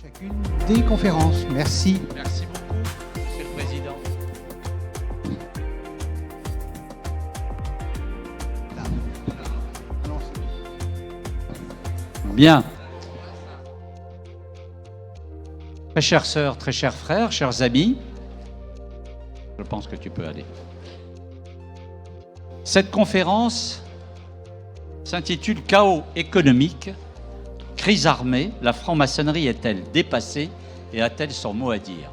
chacune des conférences. Merci. Merci beaucoup, Monsieur le Président. Bien. Très chères sœurs, très chers frères, chers amis, je pense que tu peux aller. Cette conférence s'intitule « Chaos économique, crise armée, la franc-maçonnerie est-elle dépassée et a-t-elle son mot à dire ?»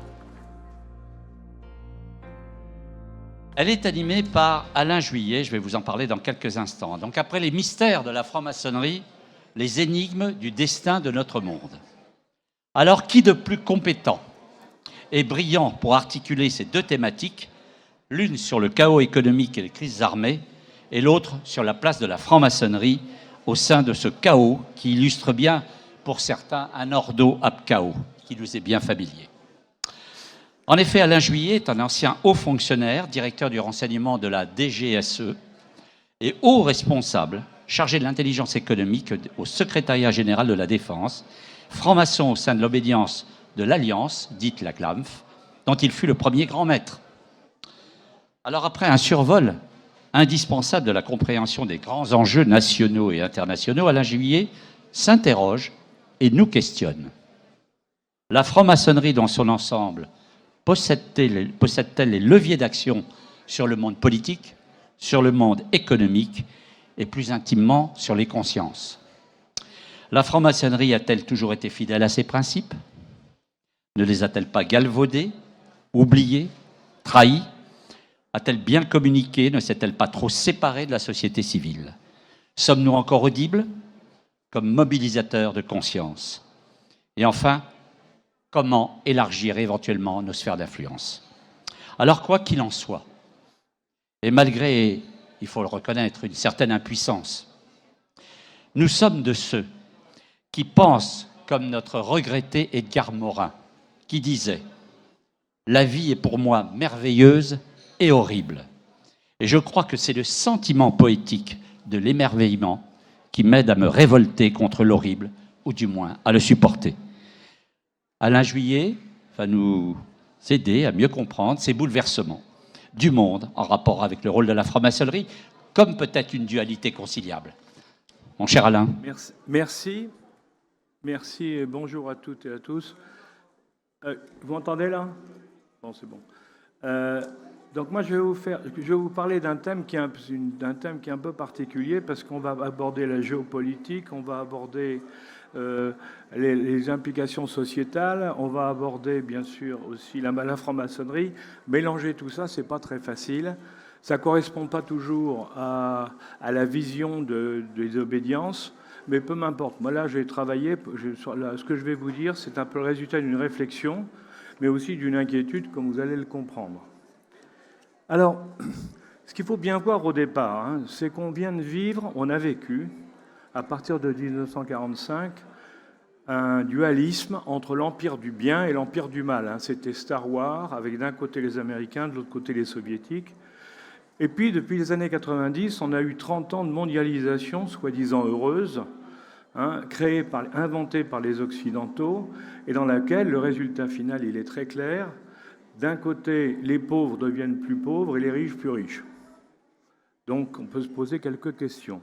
Elle est animée par Alain Juillet, je vais vous en parler dans quelques instants. Donc après les mystères de la franc-maçonnerie, les énigmes du destin de notre monde. Alors qui de plus compétent et brillant pour articuler ces deux thématiques, l'une sur le chaos économique et les crises armées, et l'autre sur la place de la franc-maçonnerie au sein de ce chaos qui illustre bien, pour certains, un ordo ab chaos, qui nous est bien familier. En effet, Alain Juillet est un ancien haut fonctionnaire, directeur du renseignement de la DGSE et haut responsable chargé de l'intelligence économique au secrétariat général de la Défense, franc-maçon au sein de l'obédience de l'Alliance, dite la CLAMF, dont il fut le premier grand maître. Alors après un survol indispensable de la compréhension des grands enjeux nationaux et internationaux, Alain Juillet s'interroge et nous questionne. La franc-maçonnerie dans son ensemble possède-t-elle les leviers d'action sur le monde politique, sur le monde économique et plus intimement sur les consciences? La franc-maçonnerie a-t-elle toujours été fidèle à ses principes? Ne les a-t-elle pas galvaudés, oubliés, trahis? A-t-elle bien communiqué? Ne s'est-elle pas trop séparée de la société civile? Sommes-nous encore audibles comme mobilisateurs de conscience? Et enfin, comment élargir éventuellement nos sphères d'influence? Alors, quoi qu'il en soit, et malgré, il faut le reconnaître, une certaine impuissance, nous sommes de ceux qui pensent comme notre regretté Edgar Morin, qui disait « La vie est pour moi merveilleuse et horrible ». Et je crois que c'est le sentiment poétique de l'émerveillement qui m'aide à me révolter contre l'horrible, ou du moins à le supporter. Alain Juillet va nous aider à mieux comprendre ces bouleversements du monde en rapport avec le rôle de la franc-maçonnerie, comme peut-être une dualité conciliable. Mon cher Alain. Merci et bonjour à toutes et à tous. Vous m'entendez là? Bon, c'est bon. Donc moi, je vais vous parler d'un thème qui est un peu particulier parce qu'on va aborder la géopolitique, on va aborder les implications sociétales, on va aborder bien sûr aussi la franc-maçonnerie. Mélanger tout ça, c'est pas très facile. Ça correspond pas toujours à la vision des obédiences, mais peu m'importe. Moi là, j'ai travaillé. Ce que je vais vous dire, c'est un peu le résultat d'une réflexion, mais aussi d'une inquiétude, comme vous allez le comprendre. Alors, ce qu'il faut bien voir au départ, c'est qu'on vient de vivre, on a vécu, à partir de 1945, un dualisme entre l'empire du bien et l'empire du mal. C'était Star Wars, avec d'un côté les Américains, de l'autre côté les Soviétiques. Et puis, depuis les années 90, on a eu 30 ans de mondialisation, soi-disant heureuse, inventée par les Occidentaux, et dans laquelle le résultat final, il est très clair. D'un côté, les pauvres deviennent plus pauvres et les riches plus riches. Donc, on peut se poser quelques questions.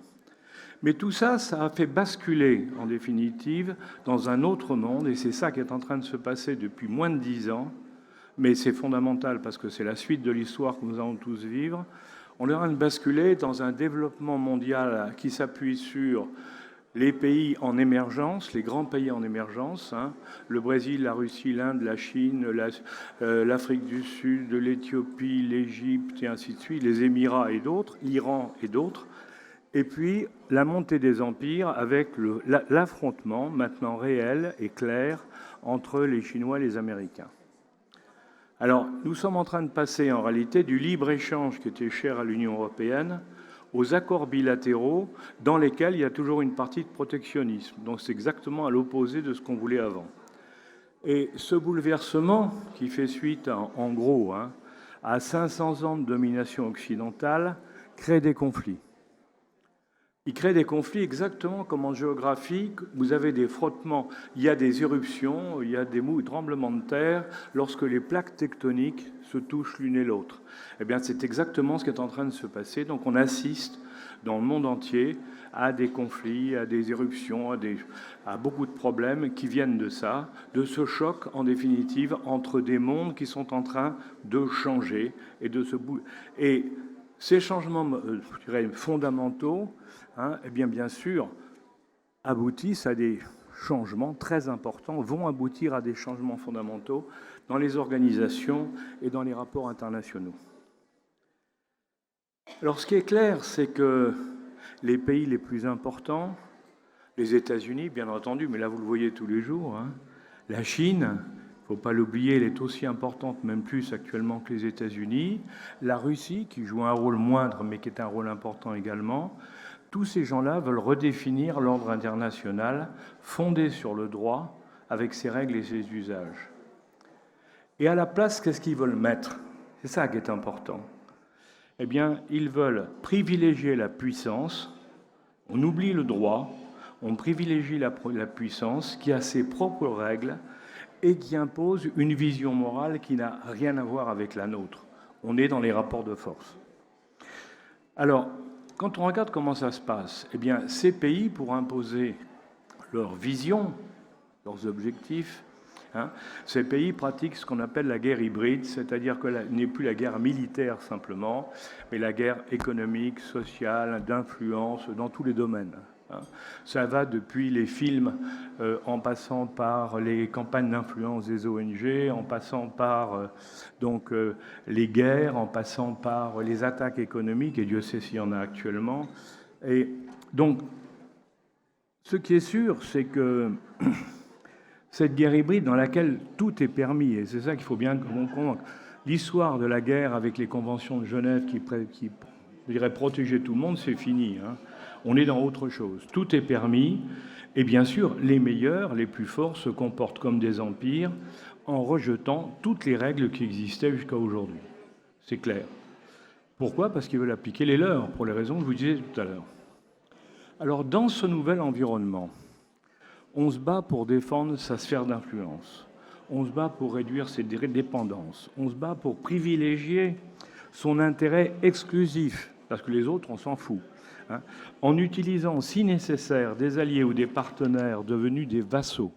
Mais tout ça, ça a fait basculer, en définitive, dans un autre monde, et c'est ça qui est en train de se passer depuis moins de 10 ans, mais c'est fondamental parce que c'est la suite de l'histoire que nous allons tous vivre. On est en train de basculer dans un développement mondial qui s'appuie sur les pays en émergence, les grands pays en émergence, le Brésil, la Russie, l'Inde, la Chine, l'Afrique du Sud, l'Éthiopie, l'Égypte et ainsi de suite, les Émirats et d'autres, l'Iran et d'autres, et puis la montée des empires avec l'affrontement maintenant réel et clair entre les Chinois et les Américains. Alors, nous sommes en train de passer en réalité du libre-échange qui était cher à l'Union européenne aux accords bilatéraux dans lesquels il y a toujours une partie de protectionnisme. Donc c'est exactement à l'opposé de ce qu'on voulait avant. Et ce bouleversement, qui fait suite en gros à 500 ans de domination occidentale, crée des conflits. Il crée des conflits exactement comme en géographie. Vous avez des frottements, il y a des éruptions, il y a des tremblements de terre lorsque les plaques tectoniques se touchent l'une et l'autre. Eh bien, c'est exactement ce qui est en train de se passer. Donc, on assiste dans le monde entier à des conflits, à des éruptions, à beaucoup de problèmes qui viennent de ça, de ce choc, en définitive, entre des mondes qui sont en train de changer et de se bouger. Et ces changements, je dirais, fondamentaux, eh bien sûr, aboutissent à des changements très importants, vont aboutir à des changements fondamentaux dans les organisations et dans les rapports internationaux. Alors, ce qui est clair, c'est que les pays les plus importants, les États-Unis, bien entendu, mais là, vous le voyez tous les jours, la Chine, il ne faut pas l'oublier, elle est aussi importante, même plus actuellement que les États-Unis, la Russie, qui joue un rôle moindre, mais qui est un rôle important également. Tous ces gens-là veulent redéfinir l'ordre international fondé sur le droit, avec ses règles et ses usages. Et à la place, qu'est-ce qu'ils veulent mettre? C'est ça qui est important. Eh bien, ils veulent privilégier la puissance, on oublie le droit, on privilégie la puissance qui a ses propres règles et qui impose une vision morale qui n'a rien à voir avec la nôtre. On est dans les rapports de force. Alors, quand on regarde comment ça se passe, eh bien, ces pays, pour imposer leur vision, leurs objectifs, ces pays pratiquent ce qu'on appelle la guerre hybride, c'est-à-dire que n'est plus la guerre militaire simplement, mais la guerre économique, sociale, d'influence dans tous les domaines. Ça va depuis les films, en passant par les campagnes d'influence des ONG, en passant par les guerres, en passant par les attaques économiques, et Dieu sait s'il y en a actuellement. Et donc, ce qui est sûr, c'est que cette guerre hybride dans laquelle tout est permis, et c'est ça qu'il faut bien comprendre, l'histoire de la guerre avec les conventions de Genève qui je dirais, protéger tout le monde, c'est fini. On est dans autre chose. Tout est permis. Et bien sûr, les meilleurs, les plus forts, se comportent comme des empires en rejetant toutes les règles qui existaient jusqu'à aujourd'hui. C'est clair. Pourquoi? Parce qu'ils veulent appliquer les leurs, pour les raisons que je vous disais tout à l'heure. Alors, dans ce nouvel environnement, on se bat pour défendre sa sphère d'influence. On se bat pour réduire ses dépendances. On se bat pour privilégier son intérêt exclusif, parce que les autres, on s'en fout. En utilisant, si nécessaire, des alliés ou des partenaires devenus des vassaux.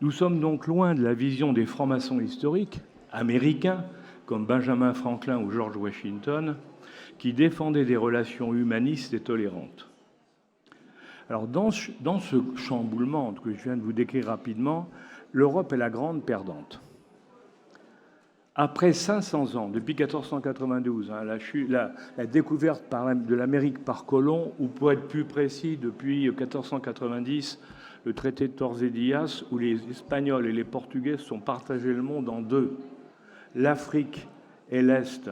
Nous sommes donc loin de la vision des francs-maçons historiques, américains, comme Benjamin Franklin ou George Washington, qui défendaient des relations humanistes et tolérantes. Alors, dans ce chamboulement que je viens de vous décrire rapidement, l'Europe est la grande perdante. Après 500 ans, depuis 1492, la découverte de l'Amérique par Colomb, ou pour être plus précis, depuis 1490, le traité de Tordesillas, où les Espagnols et les Portugais sont partagés le monde en deux. L'Afrique et l'Est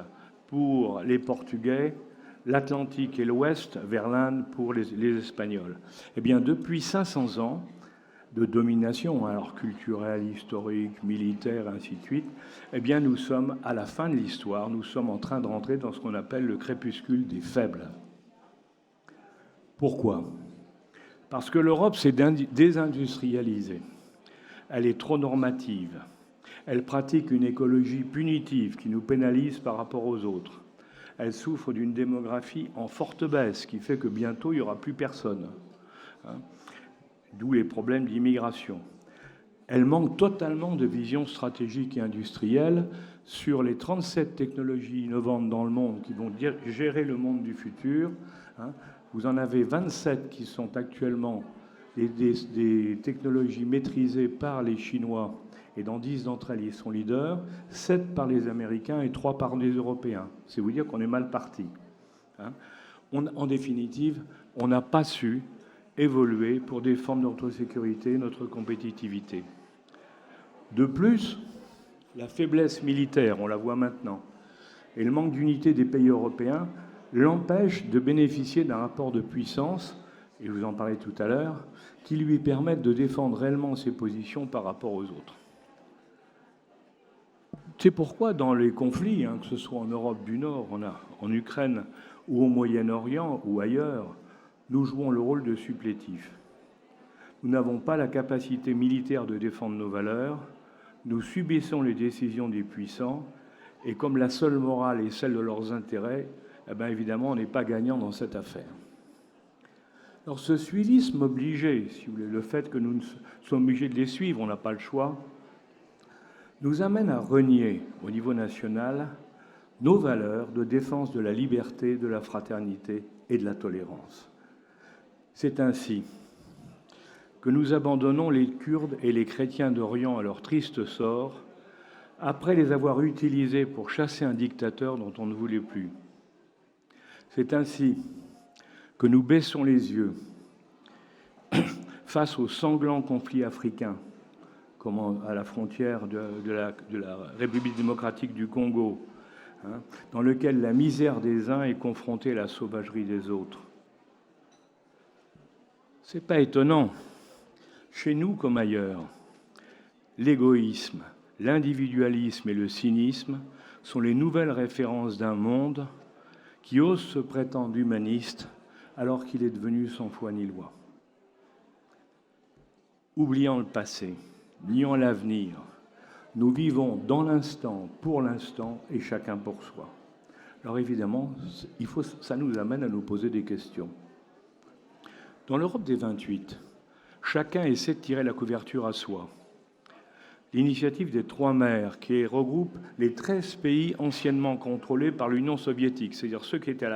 pour les Portugais, l'Atlantique et l'Ouest vers l'Inde pour les Espagnols. Eh bien, depuis 500 ans de domination, alors culturelle, historique, militaire, ainsi de suite, eh bien, nous sommes à la fin de l'histoire, nous sommes en train de rentrer dans ce qu'on appelle le crépuscule des faibles. Pourquoi? Parce que l'Europe s'est désindustrialisée. Elle est trop normative. Elle pratique une écologie punitive qui nous pénalise par rapport aux autres. Elle souffre d'une démographie en forte baisse, qui fait que bientôt, il n'y aura plus personne. D'où les problèmes d'immigration. Elle manque totalement de vision stratégique et industrielle sur les 37 technologies innovantes dans le monde qui vont gérer le monde du futur. Vous en avez 27 qui sont actuellement des technologies maîtrisées par les Chinois, et dans 10 d'entre elles, ils sont leaders, 7 par les Américains et 3 par les Européens. C'est vous dire qu'on est mal parti. En définitive, on n'a pas su évoluer pour défendre notre sécurité, notre compétitivité. De plus, la faiblesse militaire, on la voit maintenant, et le manque d'unité des pays européens l'empêchent de bénéficier d'un rapport de puissance, et je vous en parlais tout à l'heure, qui lui permette de défendre réellement ses positions par rapport aux autres. C'est pourquoi dans les conflits, que ce soit en Europe du Nord, en Ukraine ou au Moyen-Orient ou ailleurs, nous jouons le rôle de supplétif. Nous n'avons pas la capacité militaire de défendre nos valeurs, nous subissons les décisions des puissants, et comme la seule morale est celle de leurs intérêts, eh bien évidemment, on n'est pas gagnant dans cette affaire. Alors ce suivisme obligé, si vous voulez, le fait que nous sommes obligés de les suivre, on n'a pas le choix, nous amène à renier au niveau national nos valeurs de défense de la liberté, de la fraternité et de la tolérance. C'est ainsi que nous abandonnons les Kurdes et les chrétiens d'Orient à leur triste sort, après les avoir utilisés pour chasser un dictateur dont on ne voulait plus. C'est ainsi que nous baissons les yeux face au sanglant conflit africain, comme à la frontière de la République démocratique du Congo, dans lequel la misère des uns est confrontée à la sauvagerie des autres. Ce n'est pas étonnant. Chez nous comme ailleurs, l'égoïsme, l'individualisme et le cynisme sont les nouvelles références d'un monde qui ose se prétendre humaniste alors qu'il est devenu sans foi ni loi. Oubliant le passé, niant l'avenir, nous vivons dans l'instant, pour l'instant, et chacun pour soi. Alors évidemment, ça nous amène à nous poser des questions. Dans l'Europe des 28, chacun essaie de tirer la couverture à soi. L'initiative des 3 mers, qui regroupe les 13 pays anciennement contrôlés par l'Union soviétique, c'est-à-dire ceux qui étaient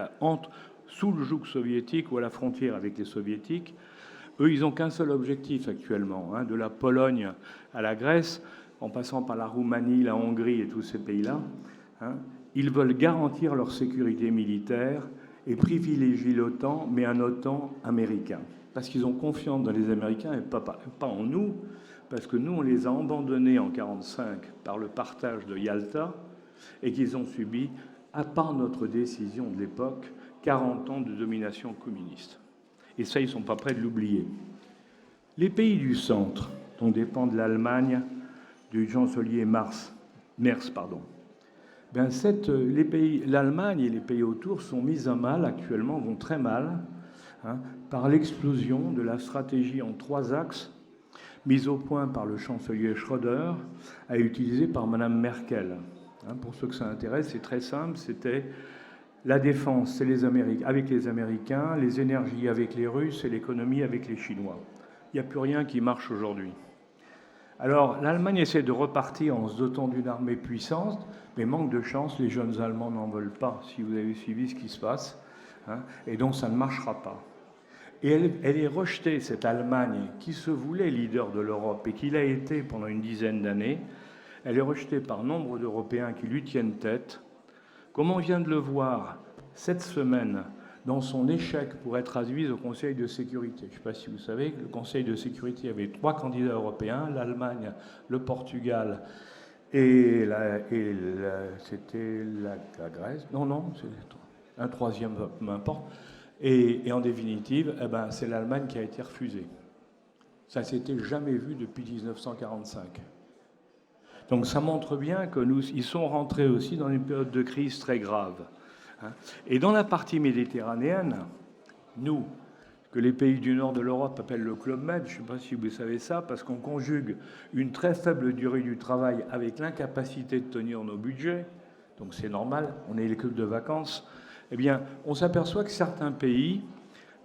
sous le joug soviétique ou à la frontière avec les soviétiques, eux, ils n'ont qu'un seul objectif actuellement, de la Pologne à la Grèce, en passant par la Roumanie, la Hongrie et tous ces pays-là. Ils veulent garantir leur sécurité militaire et privilégient l'OTAN, mais un OTAN américain. Parce qu'ils ont confiance dans les Américains et pas en nous, parce que nous, on les a abandonnés en 1945 par le partage de Yalta et qu'ils ont subi, à part notre décision de l'époque, 40 ans de domination communiste. Et ça, ils ne sont pas prêts de l'oublier. Les pays du centre, dont dépendent l'Allemagne, du chancelier Merz, l'Allemagne et les pays autour sont mis à mal actuellement, vont très mal, par l'explosion de la stratégie en 3 axes, mise au point par le chancelier Schröder, et utilisée par Mme Merkel. Pour ceux que ça intéresse, c'est très simple, c'était la défense, c'est avec les Américains, les énergies avec les Russes et l'économie avec les Chinois. Il n'y a plus rien qui marche aujourd'hui. Alors, l'Allemagne essaie de repartir en se dotant d'une armée puissante, mais manque de chance, les jeunes Allemands n'en veulent pas, si vous avez suivi ce qui se passe, et donc ça ne marchera pas. Et elle est rejetée, cette Allemagne, qui se voulait leader de l'Europe et qui l'a été pendant une dizaine d'années. Elle est rejetée par nombre d'Européens qui lui tiennent tête, comme on vient de le voir cette semaine dans son échec pour être admise au Conseil de sécurité. Je ne sais pas si vous savez que le Conseil de sécurité avait 3 candidats européens, l'Allemagne, le Portugal et c'était la Grèce. Non, c'est un 3e, peu importe. Et en définitive, c'est l'Allemagne qui a été refusée. Ça ne s'était jamais vu depuis 1945. Donc ça montre bien qu'ils sont rentrés aussi dans une période de crise très grave. Et dans la partie méditerranéenne, nous, que les pays du nord de l'Europe appellent le Club Med, je ne sais pas si vous savez ça, parce qu'on conjugue une très faible durée du travail avec l'incapacité de tenir nos budgets, donc c'est normal, on est les clubs de vacances, eh bien, on s'aperçoit que certains pays,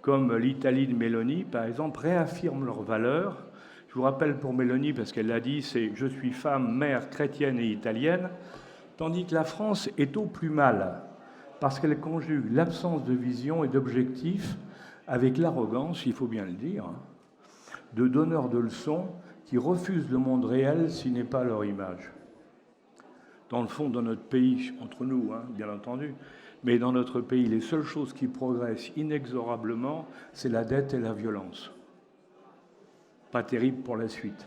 comme l'Italie de Meloni, par exemple, réaffirment leurs valeurs. Je vous rappelle pour Meloni, parce qu'elle l'a dit, c'est « je suis femme, mère, chrétienne et italienne », tandis que la France est au plus mal, parce qu'elle conjugue l'absence de vision et d'objectifs avec l'arrogance, il faut bien le dire, de donneurs de leçons qui refusent le monde réel s'il n'est pas à leur image. Dans le fond, dans notre pays, entre nous, bien entendu, mais dans notre pays, les seules choses qui progressent inexorablement, c'est la dette et la violence. Pas terrible pour la suite.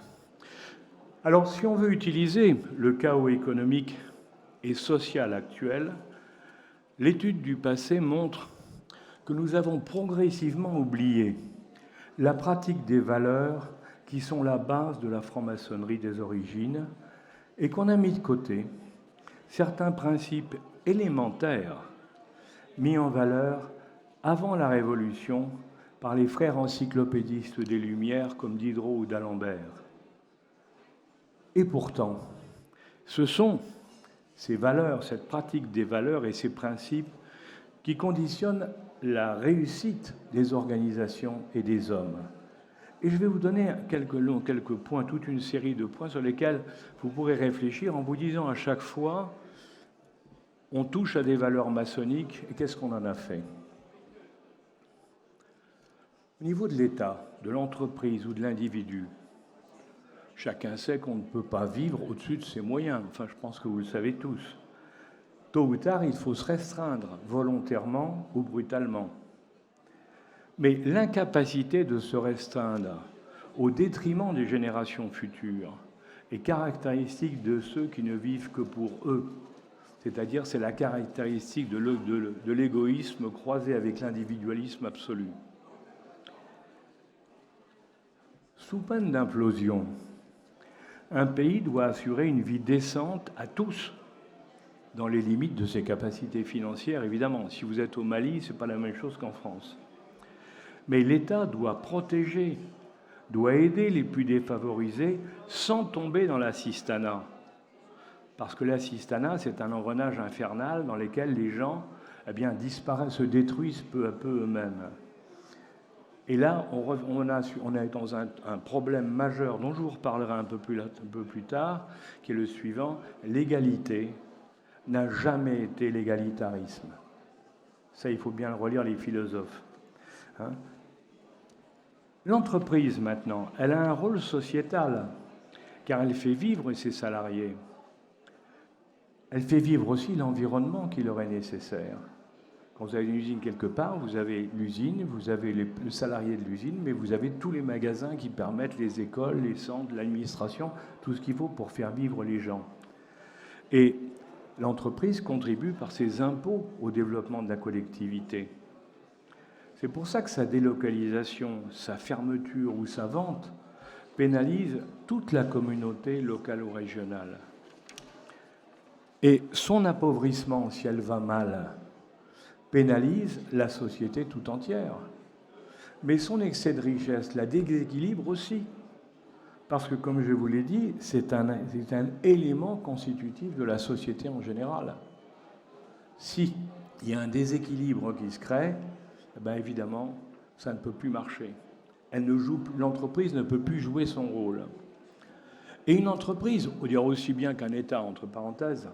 Alors, si on veut utiliser le chaos économique et social actuel, l'étude du passé montre que nous avons progressivement oublié la pratique des valeurs qui sont la base de la franc-maçonnerie des origines et qu'on a mis de côté certains principes élémentaires mis en valeur avant la Révolution par les frères encyclopédistes des Lumières comme Diderot ou d'Alembert. Et pourtant, ce sont ces valeurs, cette pratique des valeurs et ces principes qui conditionnent la réussite des organisations et des hommes. Et je vais vous donner quelques points, toute une série de points sur lesquels vous pourrez réfléchir en vous disant à chaque fois, on touche à des valeurs maçonniques et qu'est-ce qu'on en a fait? Au niveau de l'État, de l'entreprise ou de l'individu, chacun sait qu'on ne peut pas vivre au-dessus de ses moyens. Enfin, je pense que vous le savez tous. Tôt ou tard, il faut se restreindre, volontairement ou brutalement. Mais l'incapacité de se restreindre au détriment des générations futures est caractéristique de ceux qui ne vivent que pour eux. C'est-à-dire, c'est la caractéristique de l'égoïsme croisé avec l'individualisme absolu. Sous peine d'implosion, un pays doit assurer une vie décente à tous, dans les limites de ses capacités financières, évidemment. Si vous êtes au Mali, ce n'est pas la même chose qu'en France. Mais l'État doit protéger, doit aider les plus défavorisés sans tomber dans l'assistanat. Parce que l'assistanat, c'est un engrenage infernal dans lequel les gens disparaissent, se détruisent peu à peu eux-mêmes. Et là, on est dans un problème majeur dont je vous reparlerai un peu plus tard, qui est le suivant. L'égalité n'a jamais été l'égalitarisme. Ça, il faut bien le relire, les philosophes. Hein ? L'entreprise, maintenant, elle a un rôle sociétal, car elle fait vivre ses salariés. Elle fait vivre aussi l'environnement qui leur est nécessaire. Quand vous avez une usine quelque part, vous avez l'usine, vous avez le salarié de l'usine, mais vous avez tous les magasins qui permettent les écoles, les centres, l'administration, tout ce qu'il faut pour faire vivre les gens. Et l'entreprise contribue par ses impôts au développement de la collectivité. C'est pour ça que sa délocalisation, sa fermeture ou sa vente pénalise toute la communauté locale ou régionale. Et son appauvrissement, si elle va mal, pénalise la société tout entière. Mais son excès de richesse la déséquilibre aussi. Parce que, comme je vous l'ai dit, c'est un élément constitutif de la société en général. S'il y a un déséquilibre qui se crée, évidemment, ça ne peut plus marcher. L'entreprise ne peut plus jouer son rôle. Et une entreprise, on dirait aussi bien qu'un État, entre parenthèses,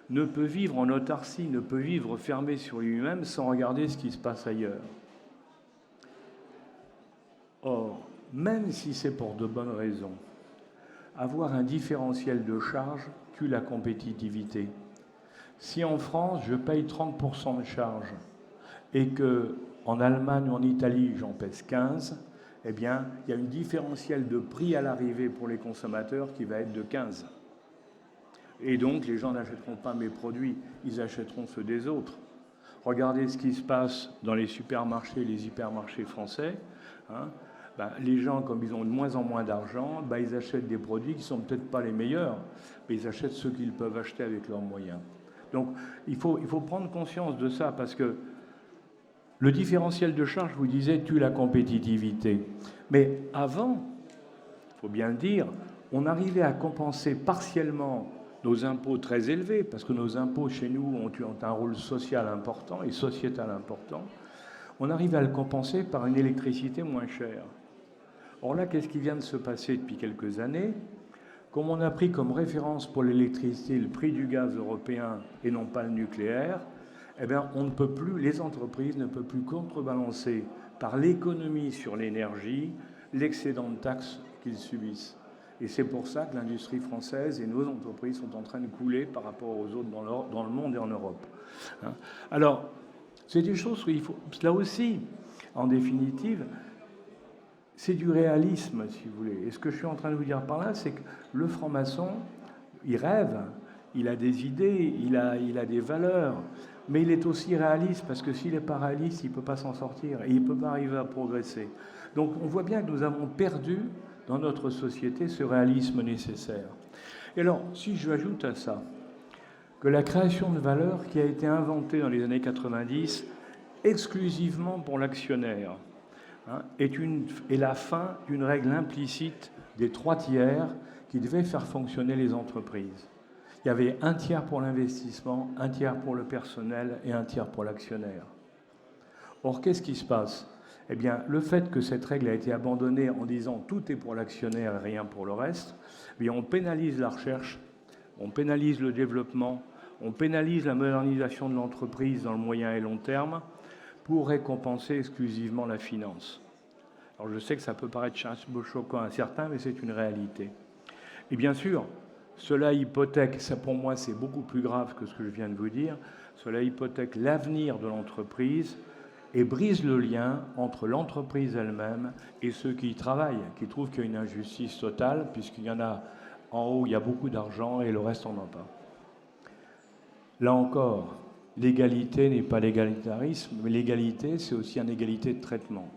ne peut vivre en autarcie, ne peut vivre fermé sur lui-même sans regarder ce qui se passe ailleurs. Or, même si c'est pour de bonnes raisons, avoir un différentiel de charge tue la compétitivité. Si en France, je paye 30% de charge et qu'en Allemagne ou en Italie, j'en pèse 15, il y a un différentiel de prix à l'arrivée pour les consommateurs qui va être de 15. Et donc, les gens n'achèteront pas mes produits, ils achèteront ceux des autres. Regardez ce qui se passe dans les supermarchés, les hypermarchés français. Les gens, comme ils ont de moins en moins d'argent, ils achètent des produits qui ne sont peut-être pas les meilleurs, mais ils achètent ceux qu'ils peuvent acheter avec leurs moyens. Donc, il faut prendre conscience de ça, parce que le différentiel de charge, je vous disais, tue la compétitivité. Mais avant, il faut bien le dire, on arrivait à compenser partiellement nos impôts très élevés, parce que nos impôts chez nous ont un rôle social important et sociétal important. On arrivait à le compenser par une électricité moins chère. Or là, qu'est-ce qui vient de se passer depuis quelques années? Comme on a pris comme référence pour l'électricité le prix du gaz européen et non pas le nucléaire, on ne peut plus, les entreprises ne peuvent plus contrebalancer par l'économie sur l'énergie l'excédent de taxes qu'ils subissent. Et c'est pour ça que l'industrie française et nos entreprises sont en train de couler par rapport aux autres dans le monde et en Europe. Alors, c'est des choses qu'il faut... Là aussi, en définitive, c'est du réalisme, si vous voulez. Et ce que je suis en train de vous dire par là, c'est que le franc-maçon, il rêve, il a des idées, il a des valeurs, mais il est aussi réaliste, parce que s'il n'est pas réaliste, il ne peut pas s'en sortir, et il ne peut pas arriver à progresser. Donc on voit bien que nous avons perdu dans notre société ce réalisme nécessaire. Et alors, si je ajoute à ça que la création de valeur qui a été inventée dans les années 90 exclusivement pour l'actionnaire, est la fin d'une règle implicite des 3 tiers qui devait faire fonctionner les entreprises. Il y avait 1 tiers pour l'investissement, 1 tiers pour le personnel et 1 tiers pour l'actionnaire. Or, qu'est-ce qui se passe? Eh bien, le fait que cette règle a été abandonnée en disant tout est pour l'actionnaire et rien pour le reste, eh bien, on pénalise la recherche, on pénalise le développement, on pénalise la modernisation de l'entreprise dans le moyen et long terme pour récompenser exclusivement la finance. Alors, je sais que ça peut paraître choquant à certains, mais c'est une réalité. Et bien sûr, cela hypothèque, ça pour moi c'est beaucoup plus grave que ce que je viens de vous dire, cela hypothèque l'avenir de l'entreprise et brise le lien entre l'entreprise elle-même et ceux qui y travaillent, qui trouvent qu'il y a une injustice totale, puisqu'il y en a en haut, il y a beaucoup d'argent et le reste on n'en a pas. Là encore, l'égalité n'est pas l'égalitarisme, mais l'égalité c'est aussi une égalité de traitement.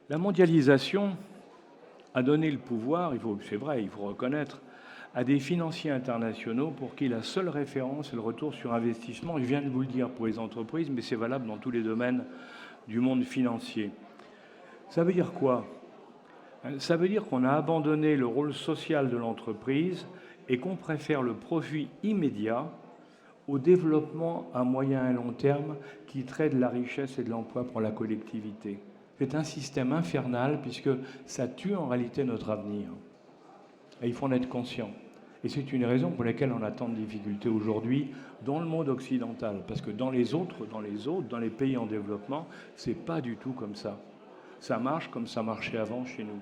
La mondialisation a donné le pouvoir, c'est vrai, il faut reconnaître, à des financiers internationaux pour qui la seule référence est le retour sur investissement. Je viens de vous le dire pour les entreprises, mais c'est valable dans tous les domaines du monde financier. Ça veut dire quoi? Ça veut dire qu'on a abandonné le rôle social de l'entreprise et qu'on préfère le profit immédiat au développement à moyen et long terme qui traite de la richesse et de l'emploi pour la collectivité. C'est un système infernal puisque ça tue en réalité notre avenir. Et il faut en être conscient. Et c'est une raison pour laquelle on a tant de difficultés aujourd'hui dans le monde occidental. Parce que dans les pays en développement, c'est pas du tout comme ça. Ça marche comme ça marchait avant chez nous.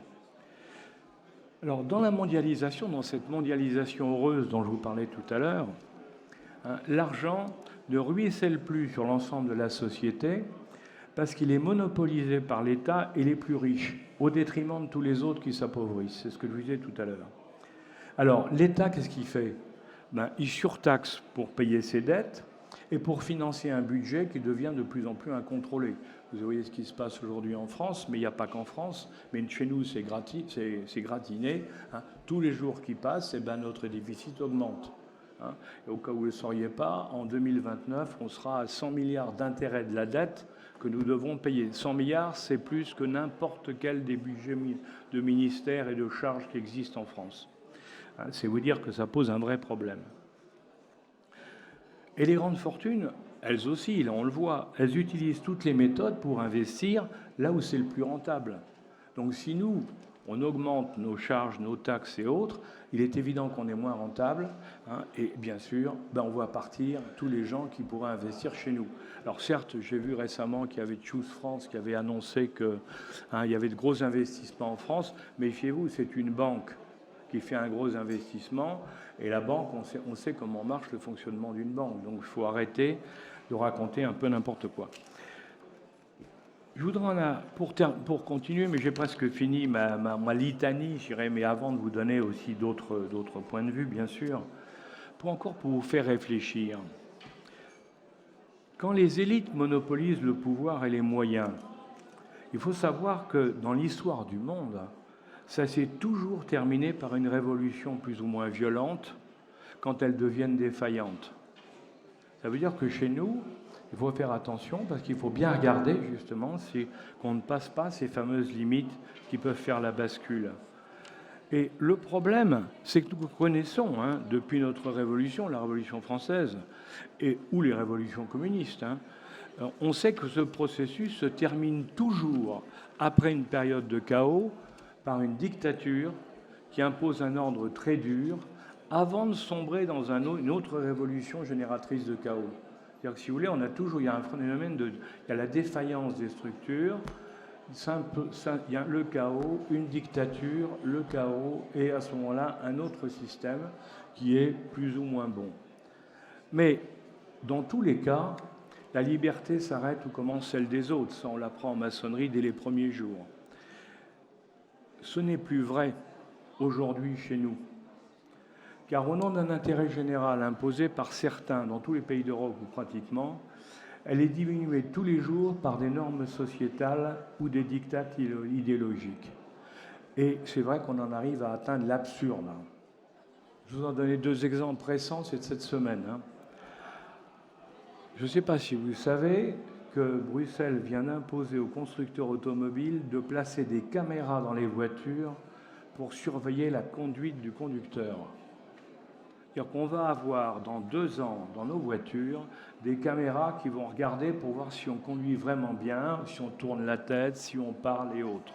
Alors dans la mondialisation, dans cette mondialisation heureuse dont je vous parlais tout à l'heure, l'argent ne ruisselle plus sur l'ensemble de la société parce qu'il est monopolisé par l'État et les plus riches, au détriment de tous les autres qui s'appauvrissent. C'est ce que je vous disais tout à l'heure. Alors, l'État, qu'est-ce qu'il fait? Il surtaxe pour payer ses dettes et pour financer un budget qui devient de plus en plus incontrôlé. Vous voyez ce qui se passe aujourd'hui en France, mais il n'y a pas qu'en France. Mais chez nous, c'est gratiné. Tous les jours qui passent, notre déficit augmente. Et au cas où vous ne le sauriez pas, en 2029, on sera à 100 milliards d'intérêts de la dette que nous devons payer. 100 milliards, c'est plus que n'importe quel des budgets de ministères et de charges qui existent en France. C'est vous dire que ça pose un vrai problème. Et les grandes fortunes, elles aussi, là on le voit, elles utilisent toutes les méthodes pour investir là où c'est le plus rentable. Donc si nous, on augmente nos charges, nos taxes et autres, il est évident qu'on est moins rentable. Et bien sûr, on voit partir tous les gens qui pourraient investir chez nous. Alors certes, j'ai vu récemment qu'il y avait Choose France qui avait annoncé qu'il y avait de gros investissements en France. Méfiez-vous, c'est une banque qui fait un gros investissement. Et la banque, on sait comment marche le fonctionnement d'une banque. Donc il faut arrêter de raconter un peu n'importe quoi. Je voudrais, pour continuer, mais j'ai presque fini ma litanie, je dirais, mais avant de vous donner aussi d'autres points de vue, bien sûr, pour vous faire réfléchir. Quand les élites monopolisent le pouvoir et les moyens, il faut savoir que dans l'histoire du monde, ça s'est toujours terminé par une révolution plus ou moins violente quand elles deviennent défaillantes. Ça veut dire que chez nous, il faut faire attention parce qu'il faut bien regarder justement qu'on ne passe pas ces fameuses limites qui peuvent faire la bascule. Et le problème, c'est que nous connaissons, depuis notre révolution, la Révolution française, ou les révolutions communistes, on sait que ce processus se termine toujours, après une période de chaos, par une dictature qui impose un ordre très dur, avant de sombrer dans une autre révolution génératrice de chaos. C'est-à-dire que si vous voulez, il y a un phénomène il y a la défaillance des structures, il y a le chaos, une dictature, le chaos, et à ce moment-là, un autre système qui est plus ou moins bon. Mais dans tous les cas, la liberté s'arrête où commence celle des autres. Ça, on l'apprend en maçonnerie dès les premiers jours. Ce n'est plus vrai aujourd'hui chez nous. Car au nom d'un intérêt général imposé par certains dans tous les pays d'Europe ou pratiquement, elle est diminuée tous les jours par des normes sociétales ou des diktats idéologiques. Et c'est vrai qu'on en arrive à atteindre l'absurde. Je vous en donner 2 exemples récents, c'est de cette semaine. Je ne sais pas si vous le savez, que Bruxelles vient d'imposer aux constructeurs automobiles de placer des caméras dans les voitures pour surveiller la conduite du conducteur. C'est-à-dire qu'on va avoir dans 2 ans, dans nos voitures, des caméras qui vont regarder pour voir si on conduit vraiment bien, si on tourne la tête, si on parle et autres.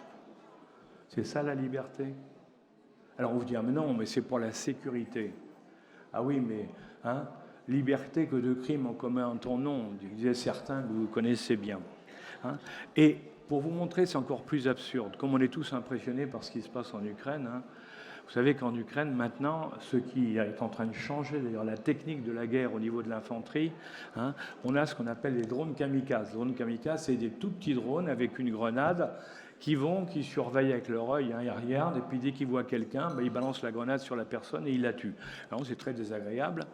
C'est ça la liberté? Alors on vous dit, ah, mais non, mais c'est pour la sécurité. Ah oui, mais liberté que de crimes en commun en ton nom, disaient certains que vous connaissez bien. Et pour vous montrer, c'est encore plus absurde. Comme on est tous impressionnés par ce qui se passe en Ukraine, vous savez qu'en Ukraine, maintenant, ce qui est en train de changer, d'ailleurs, la technique de la guerre au niveau de l'infanterie, on a ce qu'on appelle les drones kamikazes. Les drones kamikazes, c'est des tout petits drones avec une grenade qui surveillent avec leur œil, ils regardent, et puis dès qu'ils voient quelqu'un, ils balancent la grenade sur la personne et ils la tuent. Alors c'est très désagréable,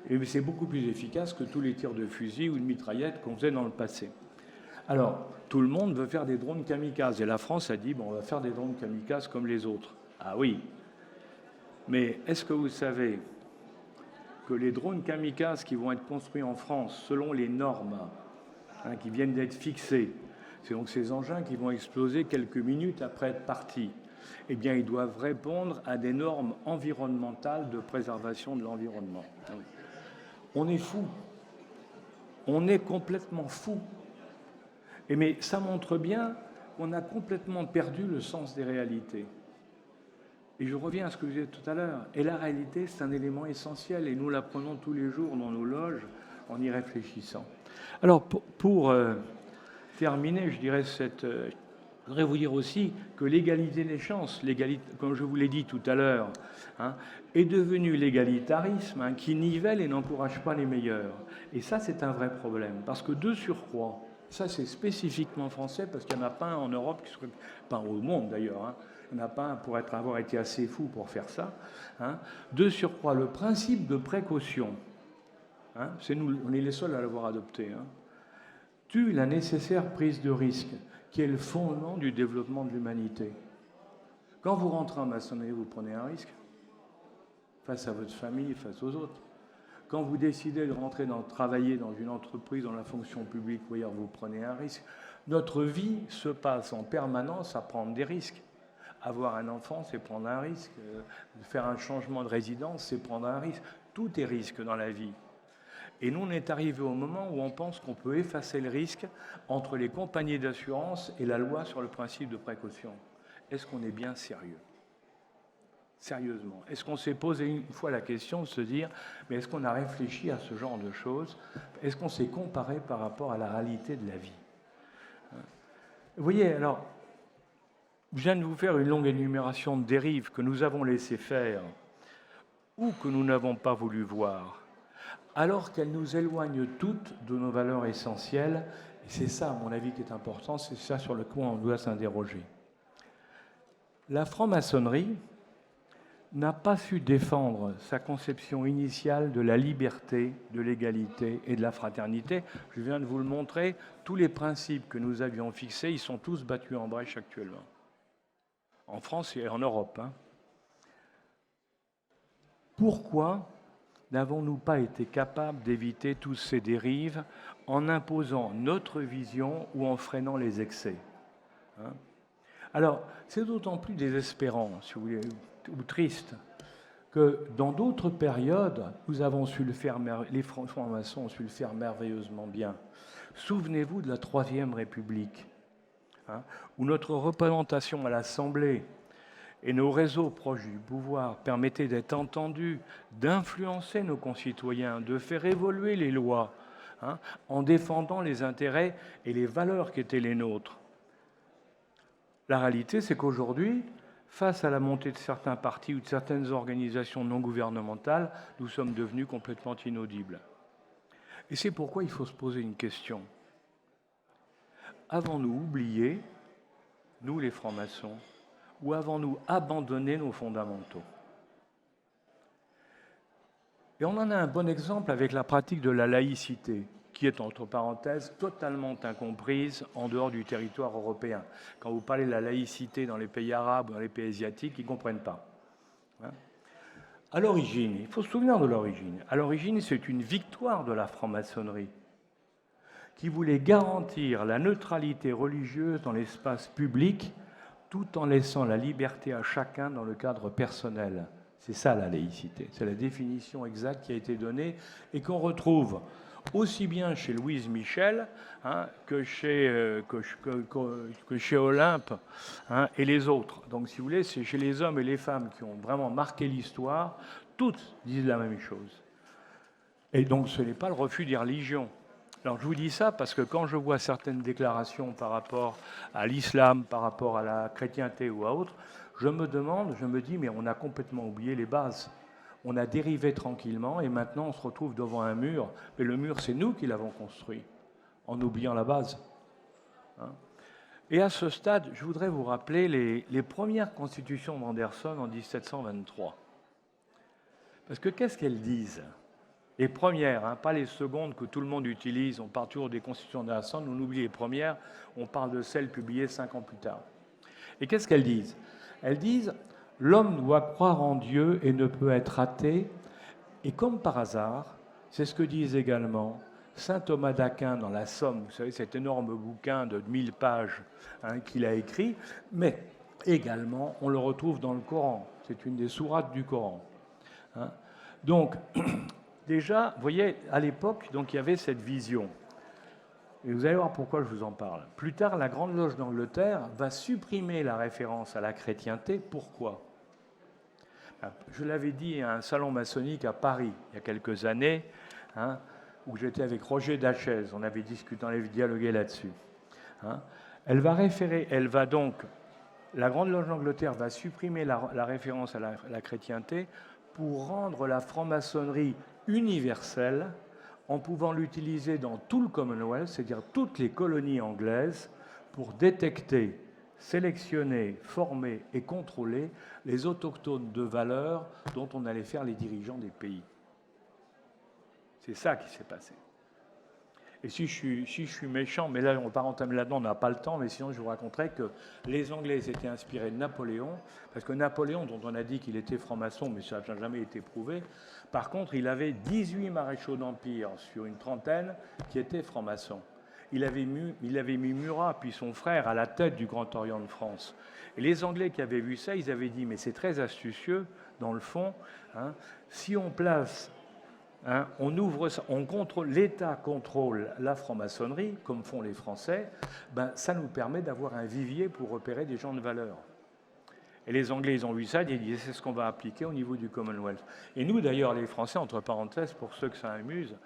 et c'est beaucoup plus efficace que tous les tirs de fusil ou de mitraillette qu'on faisait dans le passé. Alors, tout le monde veut faire des drones kamikazes, et la France a dit, bon, on va faire des drones kamikazes comme les autres. Ah oui, mais est-ce que vous savez que les drones kamikazes qui vont être construits en France selon les normes qui viennent d'être fixées, c'est donc ces engins qui vont exploser quelques minutes après être partis, eh bien ils doivent répondre à des normes environnementales de préservation de l'environnement. Ah oui. On est fou, on est complètement fou. Mais ça montre bien qu'on a complètement perdu le sens des réalités. Et je reviens à ce que je disais tout à l'heure. Et la réalité, c'est un élément essentiel. Et nous l'apprenons tous les jours dans nos loges en y réfléchissant. Alors, pour terminer, je voudrais vous dire aussi que l'égalité des chances, comme je vous l'ai dit tout à l'heure, est devenu l'égalitarisme qui nivelle et n'encourage pas les meilleurs. Et ça, c'est un vrai problème. Parce que de surcroît, ça c'est spécifiquement français, parce qu'il n'y en a pas un en Europe, pas au monde d'ailleurs, il n'y en a pas un pour avoir été assez fou pour faire ça. De surcroît, le principe de précaution, on est les seuls à l'avoir adopté, tue la nécessaire prise de risque, qui est le fondement du développement de l'humanité. Quand vous rentrez en maçonnerie, vous prenez un risque face à votre famille, face aux autres. Quand vous décidez de travailler dans une entreprise, dans la fonction publique ou ailleurs, vous prenez un risque. Notre vie se passe en permanence à prendre des risques. Avoir un enfant, c'est prendre un risque. Faire un changement de résidence, c'est prendre un risque. Tout est risque dans la vie. Et nous, on est arrivé au moment où on pense qu'on peut effacer le risque entre les compagnies d'assurance et la loi sur le principe de précaution. Est-ce qu'on est bien sérieux ? Sérieusement. Est-ce qu'on s'est posé une fois la question de se dire, mais est-ce qu'on a réfléchi à ce genre de choses? Est-ce qu'on s'est comparé par rapport à la réalité de la vie? Vous voyez, alors, je viens de vous faire une longue énumération de dérives que nous avons laissé faire ou que nous n'avons pas voulu voir, alors qu'elles nous éloignent toutes de nos valeurs essentielles. Et c'est ça, à mon avis, qui est important, c'est ça sur le quoi on doit s'interroger. La franc-maçonnerie n'a pas su défendre sa conception initiale de la liberté, de l'égalité et de la fraternité. Je viens de vous le montrer, tous les principes que nous avions fixés, ils sont tous battus en brèche actuellement. En France et en Europe. Pourquoi n'avons-nous pas été capables d'éviter toutes ces dérives en imposant notre vision ou en freinant les excès? Alors, c'est d'autant plus désespérant, si vous voulez, ou triste, que dans d'autres périodes, nous avons su le faire, les francs-maçons ont su le faire merveilleusement bien. Souvenez-vous de la Troisième République, où notre représentation à l'Assemblée et nos réseaux proches du pouvoir permettaient d'être entendus, d'influencer nos concitoyens, de faire évoluer les lois, en défendant les intérêts et les valeurs qui étaient les nôtres. La réalité, c'est qu'aujourd'hui, face à la montée de certains partis ou de certaines organisations non gouvernementales, nous sommes devenus complètement inaudibles. Et c'est pourquoi il faut se poser une question. Avons-nous oublié, nous les francs-maçons, ou avons-nous abandonné nos fondamentaux? Et on en a un bon exemple avec la pratique de la laïcité, qui est, entre parenthèses, totalement incomprise en dehors du territoire européen. Quand vous parlez de la laïcité dans les pays arabes ou dans les pays asiatiques, ils ne comprennent pas. À l'origine, il faut se souvenir de l'origine. À l'origine, c'est une victoire de la franc-maçonnerie qui voulait garantir la neutralité religieuse dans l'espace public, tout en laissant la liberté à chacun dans le cadre personnel. C'est ça la laïcité, c'est la définition exacte qui a été donnée et qu'on retrouve aussi bien chez Louise Michel que chez Olympe et les autres. Donc si vous voulez, c'est chez les hommes et les femmes qui ont vraiment marqué l'histoire, toutes disent la même chose. Et donc ce n'est pas le refus des religions. Alors je vous dis ça parce que quand je vois certaines déclarations par rapport à l'islam, par rapport à la chrétienté ou à autre, je me dis, mais on a complètement oublié les bases. On a dérivé tranquillement et maintenant on se retrouve devant un mur. Mais le mur, c'est nous qui l'avons construit, en oubliant la base. Et à ce stade, je voudrais vous rappeler les premières constitutions d'Anderson en 1723. Parce que qu'est-ce qu'elles disent ? Les premières, pas les secondes que tout le monde utilise. On parle toujours des constitutions d'Anderson, on oublie les premières, on parle de celles publiées 5 ans plus tard. Et qu'est-ce qu'elles disent ? Elles disent « L'homme doit croire en Dieu et ne peut être athée ». Et comme par hasard, c'est ce que disent également saint Thomas d'Aquin dans la Somme, vous savez, cet énorme bouquin de 1000 pages qu'il a écrit, mais également, on le retrouve dans le Coran. C'est une des sourates du Coran. Donc, déjà, vous voyez, à l'époque, donc, il y avait cette vision. Et vous allez voir pourquoi je vous en parle. Plus tard, la Grande Loge d'Angleterre va supprimer la référence à la chrétienté. Pourquoi ? Je l'avais dit à un salon maçonnique à Paris, il y a quelques années, où j'étais avec Roger Dachèze. On avait discuté, on avait dialogué là-dessus. Elle va donc, la Grande Loge d'Angleterre va supprimer la référence à la chrétienté pour rendre la franc-maçonnerie universelle, en pouvant l'utiliser dans tout le Commonwealth, c'est-à-dire toutes les colonies anglaises, pour détecter, sélectionner, former et contrôler les autochtones de valeur dont on allait faire les dirigeants des pays. C'est ça qui s'est passé. Et si je suis méchant, mais là on ne va pas rentrer là-dedans, on n'a pas le temps, mais sinon je vous raconterai que les Anglais s'étaient inspirés de Napoléon, parce que Napoléon, dont on a dit qu'il était franc-maçon, mais ça n'a jamais été prouvé, par contre il avait 18 maréchaux d'Empire sur une trentaine qui étaient francs-maçons. Il avait mis Murat, puis son frère, à la tête du Grand Orient de France. Et les Anglais qui avaient vu ça, ils avaient dit, mais c'est très astucieux, dans le fond, si on place... on ouvre ça, l'État contrôle la franc-maçonnerie, comme font les Français, ça nous permet d'avoir un vivier pour repérer des gens de valeur. Et les Anglais, ils ont vu ça, ils disaient, c'est ce qu'on va appliquer au niveau du Commonwealth. Et nous, d'ailleurs, les Français, entre parenthèses, pour ceux que ça amuse,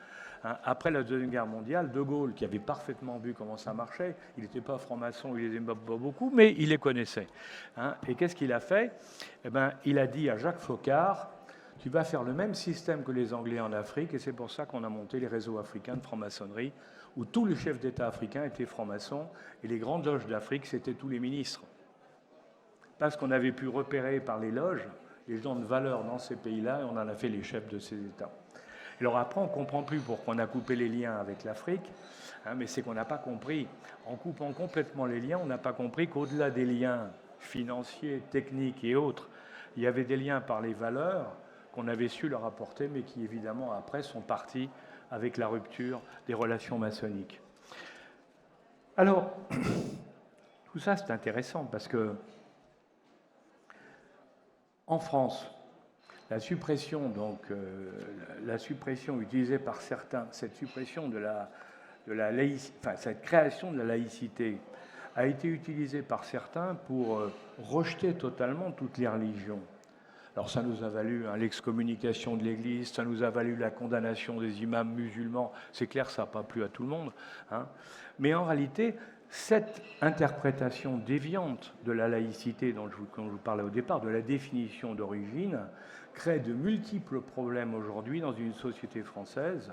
après la Deuxième Guerre mondiale, De Gaulle, qui avait parfaitement vu comment ça marchait, il n'était pas franc-maçon, il les aimait pas beaucoup, mais il les connaissait. Et qu'est-ce qu'il a fait ? Il a dit à Jacques Foccart, tu vas faire le même système que les Anglais en Afrique, et c'est pour ça qu'on a monté les réseaux africains de franc-maçonnerie, où tous les chefs d'État africains étaient francs-maçons, et les grandes loges d'Afrique, c'était tous les ministres. Parce qu'on avait pu repérer par les loges les gens de valeur dans ces pays-là, et on en a fait les chefs de ces États. Alors après, on ne comprend plus pourquoi on a coupé les liens avec l'Afrique, mais c'est qu'on n'a pas compris. En coupant complètement les liens, on n'a pas compris qu'au-delà des liens financiers, techniques et autres, il y avait des liens par les valeurs, qu'on avait su leur apporter, mais qui, évidemment, après, sont partis avec la rupture des relations maçonniques. Alors, tout ça, c'est intéressant, parce que, en France, la suppression utilisée par certains, cette suppression cette création de la laïcité, a été utilisée par certains pour rejeter totalement toutes les religions. Alors ça nous a valu l'excommunication de l'Église, ça nous a valu la condamnation des imams musulmans. C'est clair, ça n'a pas plu à tout le monde. Mais en réalité, cette interprétation déviante de la laïcité dont je vous parlais au départ, de la définition d'origine, crée de multiples problèmes aujourd'hui dans une société française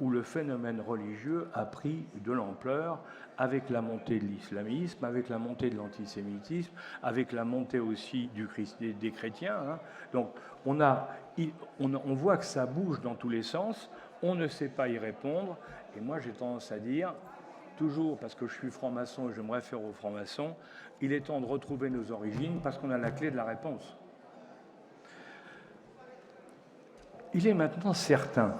où le phénomène religieux a pris de l'ampleur avec la montée de l'islamisme, avec la montée de l'antisémitisme, avec la montée aussi des chrétiens. Donc on voit que ça bouge dans tous les sens, on ne sait pas y répondre, et moi j'ai tendance à dire, toujours parce que je suis franc-maçon et je me réfère aux francs-maçons, il est temps de retrouver nos origines parce qu'on a la clé de la réponse. Il est maintenant certain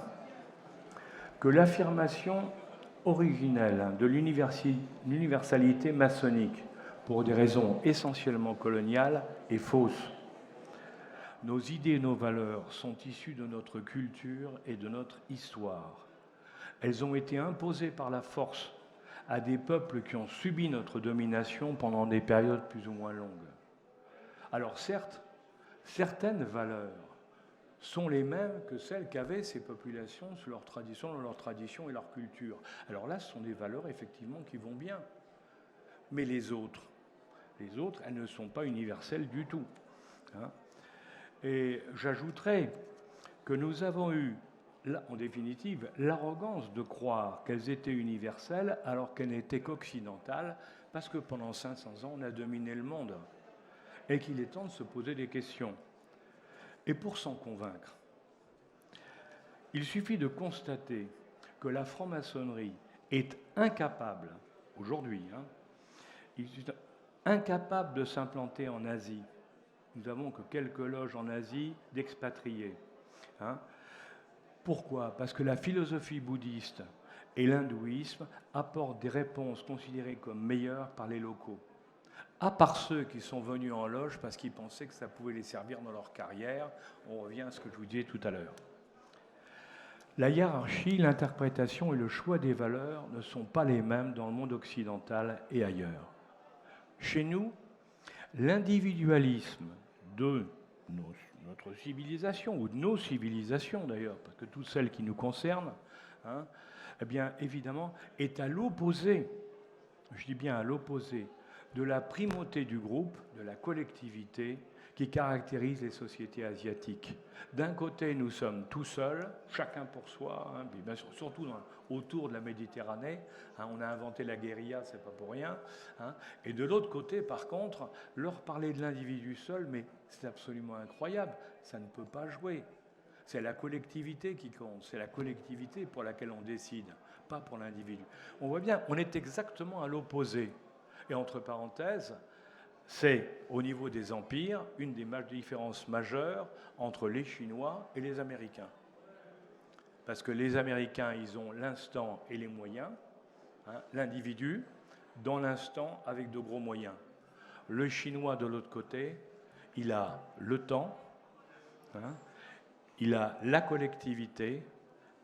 que l'affirmation originelle de l'universalité maçonnique, pour des raisons essentiellement coloniales, est fausse. Nos idées et nos valeurs sont issues de notre culture et de notre histoire. Elles ont été imposées par la force à des peuples qui ont subi notre domination pendant des périodes plus ou moins longues. Alors certes, certaines valeurs sont les mêmes que celles qu'avaient ces populations sur leur tradition et leur culture. Alors là, ce sont des valeurs effectivement qui vont bien. Mais les autres, elles ne sont pas universelles du tout. Hein. Et j'ajouterais que nous avons eu, en définitive, l'arrogance de croire qu'elles étaient universelles alors qu'elles n'étaient qu'occidentales, parce que pendant 500 ans, on a dominé le monde. Et qu'il est temps de se poser des questions. Et pour s'en convaincre, il suffit de constater que la franc-maçonnerie est incapable, aujourd'hui, incapable de s'implanter en Asie. Nous n'avons que quelques loges en Asie d'expatriés. Pourquoi? Parce que la philosophie bouddhiste et l'hindouisme apportent des réponses considérées comme meilleures par les locaux. À part ceux qui sont venus en loge parce qu'ils pensaient que ça pouvait les servir dans leur carrière. On revient à ce que je vous disais tout à l'heure. La hiérarchie, l'interprétation et le choix des valeurs ne sont pas les mêmes dans le monde occidental et ailleurs. Chez nous, l'individualisme de notre civilisation, ou de nos civilisations d'ailleurs, parce que toutes celles qui nous concernent, eh bien évidemment, est à l'opposé, je dis bien à l'opposé, de la primauté du groupe, de la collectivité, qui caractérise les sociétés asiatiques. D'un côté, nous sommes tout seuls, chacun pour soi, bien sûr, surtout autour de la Méditerranée. On a inventé la guérilla, c'est pas pour rien. Et de l'autre côté, par contre, leur parler de l'individu seul, mais c'est absolument incroyable, ça ne peut pas jouer. C'est la collectivité qui compte, c'est la collectivité pour laquelle on décide, pas pour l'individu. On voit bien, on est exactement à l'opposé. Et entre parenthèses, c'est au niveau des empires une des différences majeures entre les Chinois et les Américains. Parce que les Américains, ils ont l'instant et les moyens, l'individu dans l'instant avec de gros moyens. Le Chinois, de l'autre côté, il a le temps, il a la collectivité,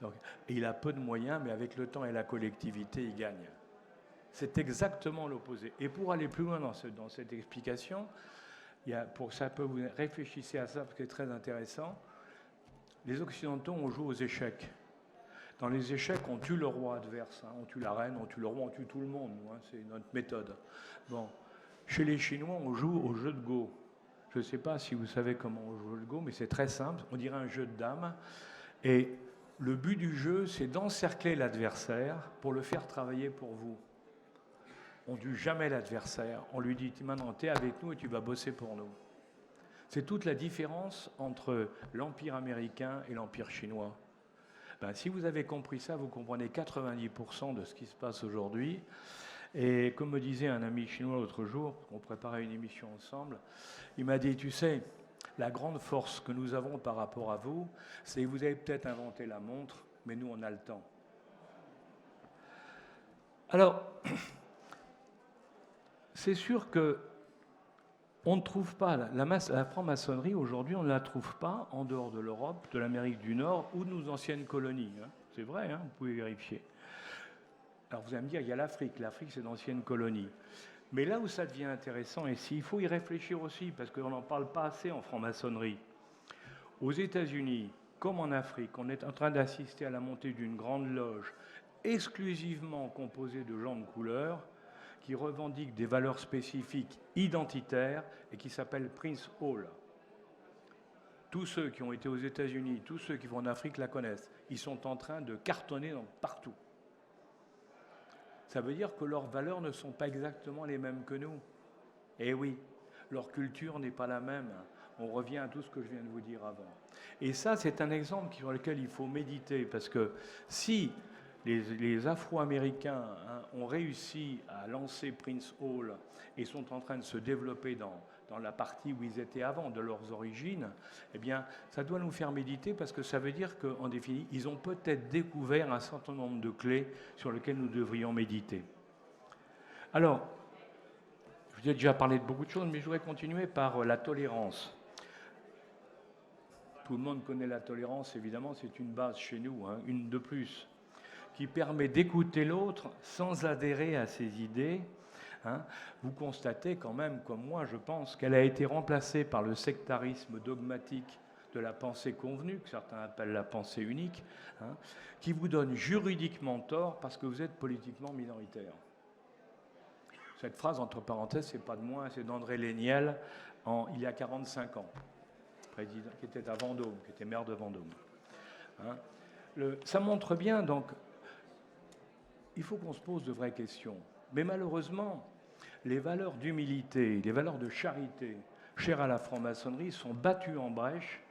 donc, et il a peu de moyens, mais avec le temps et la collectivité, il gagne. C'est exactement l'opposé. Et pour aller plus loin dans cette explication, pour ça peut vous réfléchissez à ça parce que c'est très intéressant. Les Occidentaux, on joue aux échecs. Dans les échecs, on tue le roi adverse, on tue la reine, on tue le roi, on tue tout le monde. C'est notre méthode. Bon, chez les Chinois, on joue au jeu de Go. Je ne sais pas si vous savez comment on joue au jeu de Go, mais c'est très simple. On dirait un jeu de dames. Et le but du jeu, c'est d'encercler l'adversaire pour le faire travailler pour vous. On ne tue jamais l'adversaire. On lui dit, maintenant, tu es avec nous et tu vas bosser pour nous. C'est toute la différence entre l'Empire américain et l'Empire chinois. Si vous avez compris ça, vous comprenez 90% de ce qui se passe aujourd'hui. Et comme me disait un ami chinois l'autre jour, on préparait une émission ensemble, il m'a dit, tu sais, la grande force que nous avons par rapport à vous, c'est que vous avez peut-être inventé la montre, mais nous, on a le temps. Alors, c'est sûr que on ne trouve pas, la franc-maçonnerie aujourd'hui, on ne la trouve pas en dehors de l'Europe, de l'Amérique du Nord ou de nos anciennes colonies. C'est vrai, vous pouvez vérifier. Alors vous allez me dire, il y a l'Afrique. L'Afrique, c'est d'anciennes colonies. Mais là où ça devient intéressant, et il faut y réfléchir aussi, parce qu'on n'en parle pas assez en franc-maçonnerie. Aux États-Unis, comme en Afrique, on est en train d'assister à la montée d'une grande loge exclusivement composée de gens de couleur, qui revendiquent des valeurs spécifiques identitaires et qui s'appelle Prince Hall. Tous ceux qui ont été aux États-Unis, tous ceux qui vont en Afrique la connaissent. Ils sont en train de cartonner partout. Ça veut dire que leurs valeurs ne sont pas exactement les mêmes que nous. Eh oui, leur culture n'est pas la même. On revient à tout ce que je viens de vous dire avant. Et ça, c'est un exemple sur lequel il faut méditer, parce que si les Afro-Américains ont réussi à lancer Prince Hall et sont en train de se développer dans dans la partie où ils étaient avant, de leurs origines, eh bien, ça doit nous faire méditer parce que ça veut dire qu'en définitive, ils ont peut-être découvert un certain nombre de clés sur lesquelles nous devrions méditer. Alors, je vous ai déjà parlé de beaucoup de choses, mais je voudrais continuer par la tolérance. Tout le monde connaît la tolérance, évidemment, c'est une base chez nous, hein, une de plus, qui permet d'écouter l'autre sans adhérer à ses idées. Hein. Vous constatez quand même, comme moi, je pense, qu'elle a été remplacée par le sectarisme dogmatique de la pensée convenue, que certains appellent la pensée unique, hein, qui vous donne juridiquement tort parce que vous êtes politiquement minoritaire. Cette phrase, entre parenthèses, c'est pas de moi, c'est d'André Léniel, il y a 45 ans, président, qui était à Vendôme, qui était maire de Vendôme. Hein. Ça montre bien, donc, il faut qu'on se pose de vraies questions. Mais malheureusement, les valeurs d'humilité, les valeurs de charité chères à la franc-maçonnerie sont battues en brèche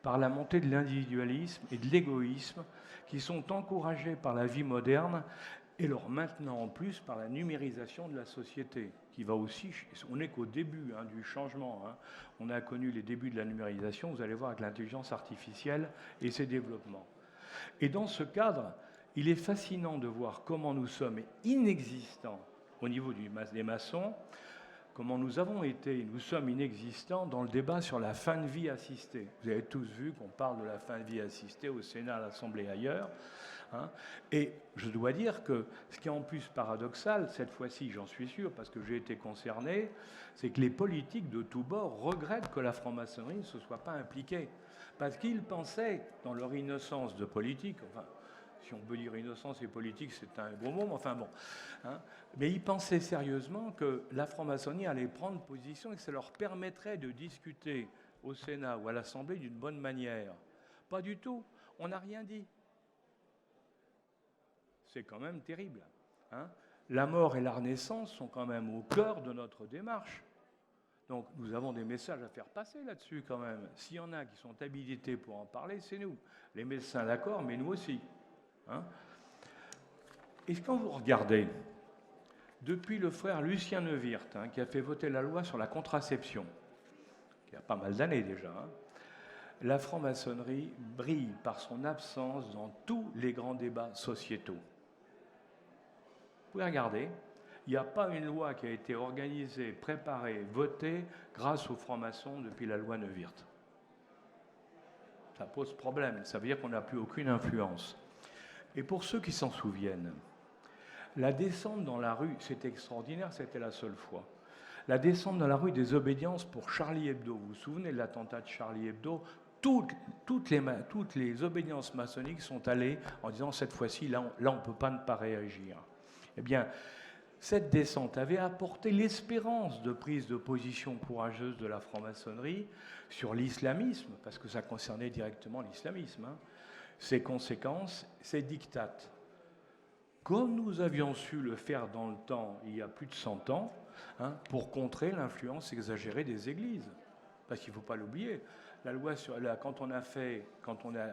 par la montée de l'individualisme et de l'égoïsme qui sont encouragés par la vie moderne et leur maintenant en plus par la numérisation de la société, qui va aussi, on n'est qu'au début du changement. Hein. On a connu les débuts de la numérisation, vous allez voir avec l'intelligence artificielle et ses développements. Et dans ce cadre, il est fascinant de voir comment nous sommes inexistants au niveau des maçons, comment nous avons été, nous sommes inexistants dans le débat sur la fin de vie assistée. Vous avez tous vu qu'on parle de la fin de vie assistée au Sénat, à l'Assemblée, ailleurs. Hein. Et je dois dire que ce qui est en plus paradoxal, cette fois-ci j'en suis sûr, parce que j'ai été concerné, c'est que les politiques de tous bords regrettent que la franc-maçonnerie ne se soit pas impliquée. Parce qu'ils pensaient, dans leur innocence de politique, enfin, si on peut dire innocence et politique, c'est un gros mot, mais enfin bon. Hein, mais ils pensaient sérieusement que la franc-maçonnerie allait prendre position et que ça leur permettrait de discuter au Sénat ou à l'Assemblée d'une bonne manière. Pas du tout. On n'a rien dit. C'est quand même terrible. Hein. La mort et la renaissance sont quand même au cœur de notre démarche. Donc nous avons des messages à faire passer là-dessus quand même. S'il y en a qui sont habilités pour en parler, c'est nous. Les médecins, d'accord, mais nous aussi. Hein. Et quand vous regardez, depuis le frère Lucien Neuwirth, qui a fait voter la loi sur la contraception, qui a pas mal d'années déjà, la franc-maçonnerie brille par son absence dans tous les grands débats sociétaux. Vous pouvez regarder, il n'y a pas une loi qui a été organisée, préparée, votée grâce aux francs-maçons depuis la loi Neuwirth. Ça pose problème, ça veut dire qu'on n'a plus aucune influence. Et pour ceux qui s'en souviennent, la descente dans la rue, c'est extraordinaire, c'était la seule fois. La descente dans la rue des obédiences pour Charlie Hebdo. Vous vous souvenez de l'attentat de Charlie Hebdo? Toutes les obédiences maçonniques sont allées en disant cette fois-ci, là on ne peut pas ne pas réagir. Eh bien, cette descente avait apporté l'espérance de prise de position courageuse de la franc-maçonnerie sur l'islamisme, parce que ça concernait directement l'islamisme, ses conséquences, ses dictates. Comme nous avions su le faire dans le temps, il y a plus de 100 ans, pour contrer l'influence exagérée des églises. Parce qu'il ne faut pas l'oublier, la loi sur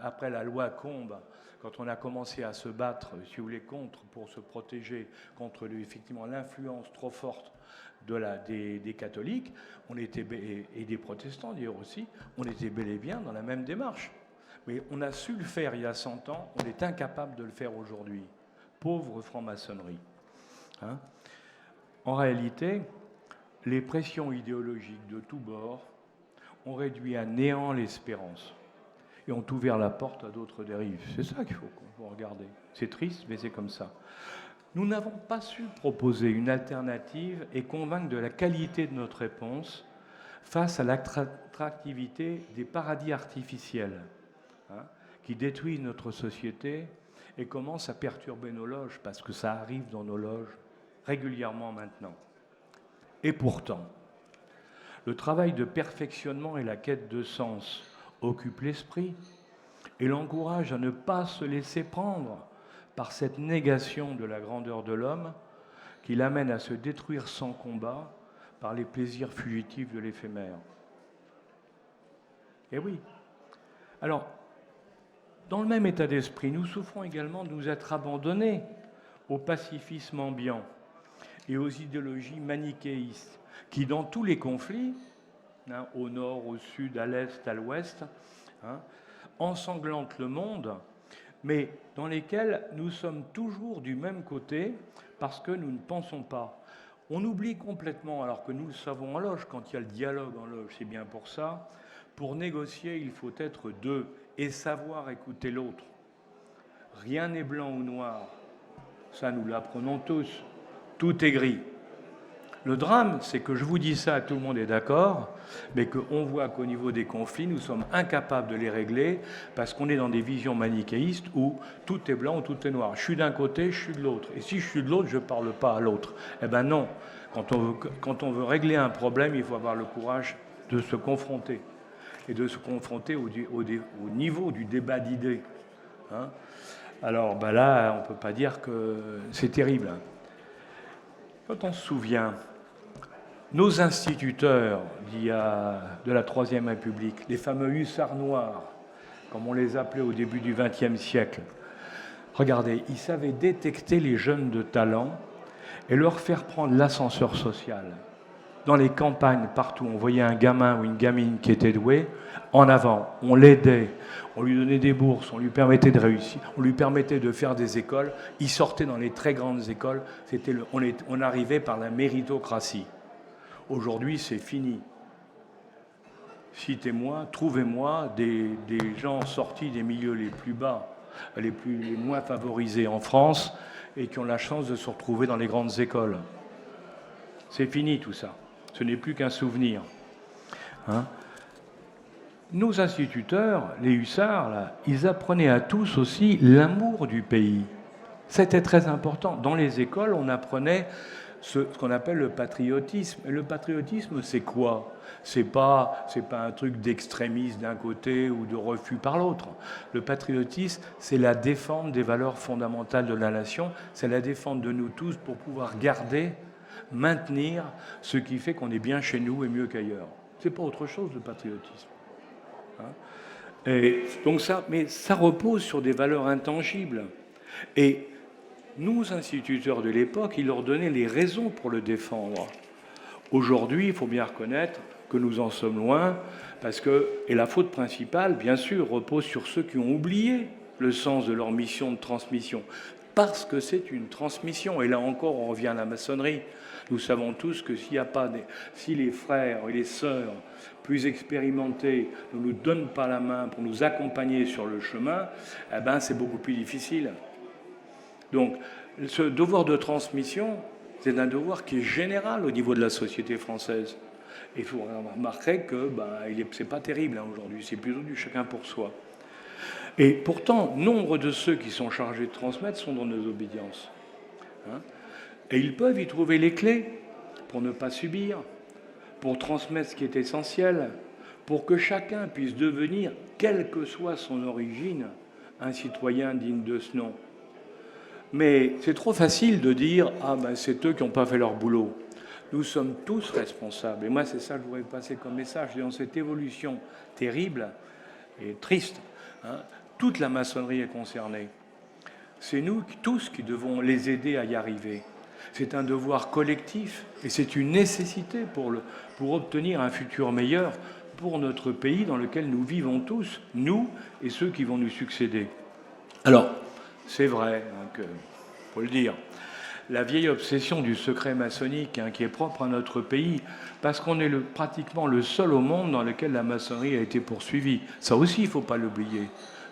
après la loi Combes, quand on a commencé à se battre, si vous voulez, pour se protéger contre effectivement l'influence trop forte des catholiques, et des protestants d'ailleurs aussi, on était bel et bien dans la même démarche. Mais on a su le faire il y a 100 ans, on est incapable de le faire aujourd'hui. Pauvre franc-maçonnerie. En réalité, les pressions idéologiques de tous bords ont réduit à néant l'espérance et ont ouvert la porte à d'autres dérives. C'est ça qu'il faut regarder. C'est triste, mais c'est comme ça. Nous n'avons pas su proposer une alternative et convaincre de la qualité de notre réponse face à l'attractivité des paradis artificiels qui détruisent notre société et commencent à perturber nos loges, parce que ça arrive dans nos loges régulièrement maintenant. Et pourtant, le travail de perfectionnement et la quête de sens occupent l'esprit et l'encouragent à ne pas se laisser prendre par cette négation de la grandeur de l'homme qui l'amène à se détruire sans combat par les plaisirs fugitifs de l'éphémère. Eh oui. Alors, dans le même état d'esprit, nous souffrons également de nous être abandonnés au pacifisme ambiant et aux idéologies manichéistes qui, dans tous les conflits, hein, au nord, au sud, à l'est, à l'ouest, hein, ensanglantent le monde, mais dans lesquels nous sommes toujours du même côté parce que nous ne pensons pas. On oublie complètement, alors que nous le savons en loge, quand il y a le dialogue en loge, c'est bien pour ça. Pour négocier, il faut être deux et savoir écouter l'autre. Rien n'est blanc ou noir. Ça, nous l'apprenons tous. Tout est gris. Le drame, c'est que je vous dis ça, tout le monde est d'accord, mais qu'on voit qu'au niveau des conflits, nous sommes incapables de les régler parce qu'on est dans des visions manichéistes où tout est blanc ou tout est noir. Je suis d'un côté, je suis de l'autre. Et si je suis de l'autre, je ne parle pas à l'autre. Eh bien non. Quand on veut régler un problème, il faut avoir le courage de se confronter. Et de se confronter au niveau du débat d'idées. Hein. Alors ben là, on ne peut pas dire que c'est terrible. Quand on se souvient, nos instituteurs de la Troisième République, les fameux hussards noirs, comme on les appelait au début du XXe siècle, regardez, ils savaient détecter les jeunes de talent et leur faire prendre l'ascenseur social. Dans les campagnes, partout, on voyait un gamin ou une gamine qui était doué, en avant, on l'aidait, on lui donnait des bourses, on lui permettait de réussir, on lui permettait de faire des écoles, il sortait dans les très grandes écoles, on arrivait par la méritocratie. Aujourd'hui, c'est fini. Citez-moi, trouvez-moi des gens sortis des milieux les plus bas, les moins favorisés en France, et qui ont la chance de se retrouver dans les grandes écoles. C'est fini tout ça. Ce n'est plus qu'un souvenir. Hein. Nos instituteurs, les hussards, là, ils apprenaient à tous aussi l'amour du pays. C'était très important. Dans les écoles, on apprenait ce qu'on appelle le patriotisme. Et le patriotisme, c'est quoi ? C'est pas un truc d'extrémisme d'un côté ou de refus par l'autre. Le patriotisme, c'est la défense des valeurs fondamentales de la nation, c'est la défense de nous tous pour pouvoir maintenir ce qui fait qu'on est bien chez nous et mieux qu'ailleurs. C'est pas autre chose, le patriotisme. Hein ? Et donc mais ça repose sur des valeurs intangibles. Et nos instituteurs de l'époque, ils leur donnaient les raisons pour le défendre. Aujourd'hui, il faut bien reconnaître que nous en sommes loin, et la faute principale, bien sûr, repose sur ceux qui ont oublié le sens de leur mission de transmission. Parce que c'est une transmission. Et là encore, on revient à la maçonnerie. Nous savons tous que si les frères et les sœurs plus expérimentés ne nous donnent pas la main pour nous accompagner sur le chemin, eh ben, c'est beaucoup plus difficile. Donc, ce devoir de transmission, c'est un devoir qui est général au niveau de la société française. Et vous remarquerez que c'est pas terrible aujourd'hui, c'est plutôt du chacun pour soi. Et pourtant, nombre de ceux qui sont chargés de transmettre sont dans nos obédiences. Hein ? Et ils peuvent y trouver les clés pour ne pas subir, pour transmettre ce qui est essentiel, pour que chacun puisse devenir, quelle que soit son origine, un citoyen digne de ce nom. Mais c'est trop facile de dire « Ah ben c'est eux qui n'ont pas fait leur boulot ». Nous sommes tous responsables. Et moi, c'est ça que je voudrais passer comme message. Dans cette évolution terrible et triste, hein, toute la maçonnerie est concernée. C'est nous tous qui devons les aider à y arriver. C'est un devoir collectif et c'est une nécessité pour obtenir un futur meilleur pour notre pays dans lequel nous vivons tous, nous et ceux qui vont nous succéder. Alors, c'est vrai, faut le dire, la vieille obsession du secret maçonnique qui est propre à notre pays, parce qu'on est pratiquement le seul au monde dans lequel la maçonnerie a été poursuivie. Ça aussi, il ne faut pas l'oublier.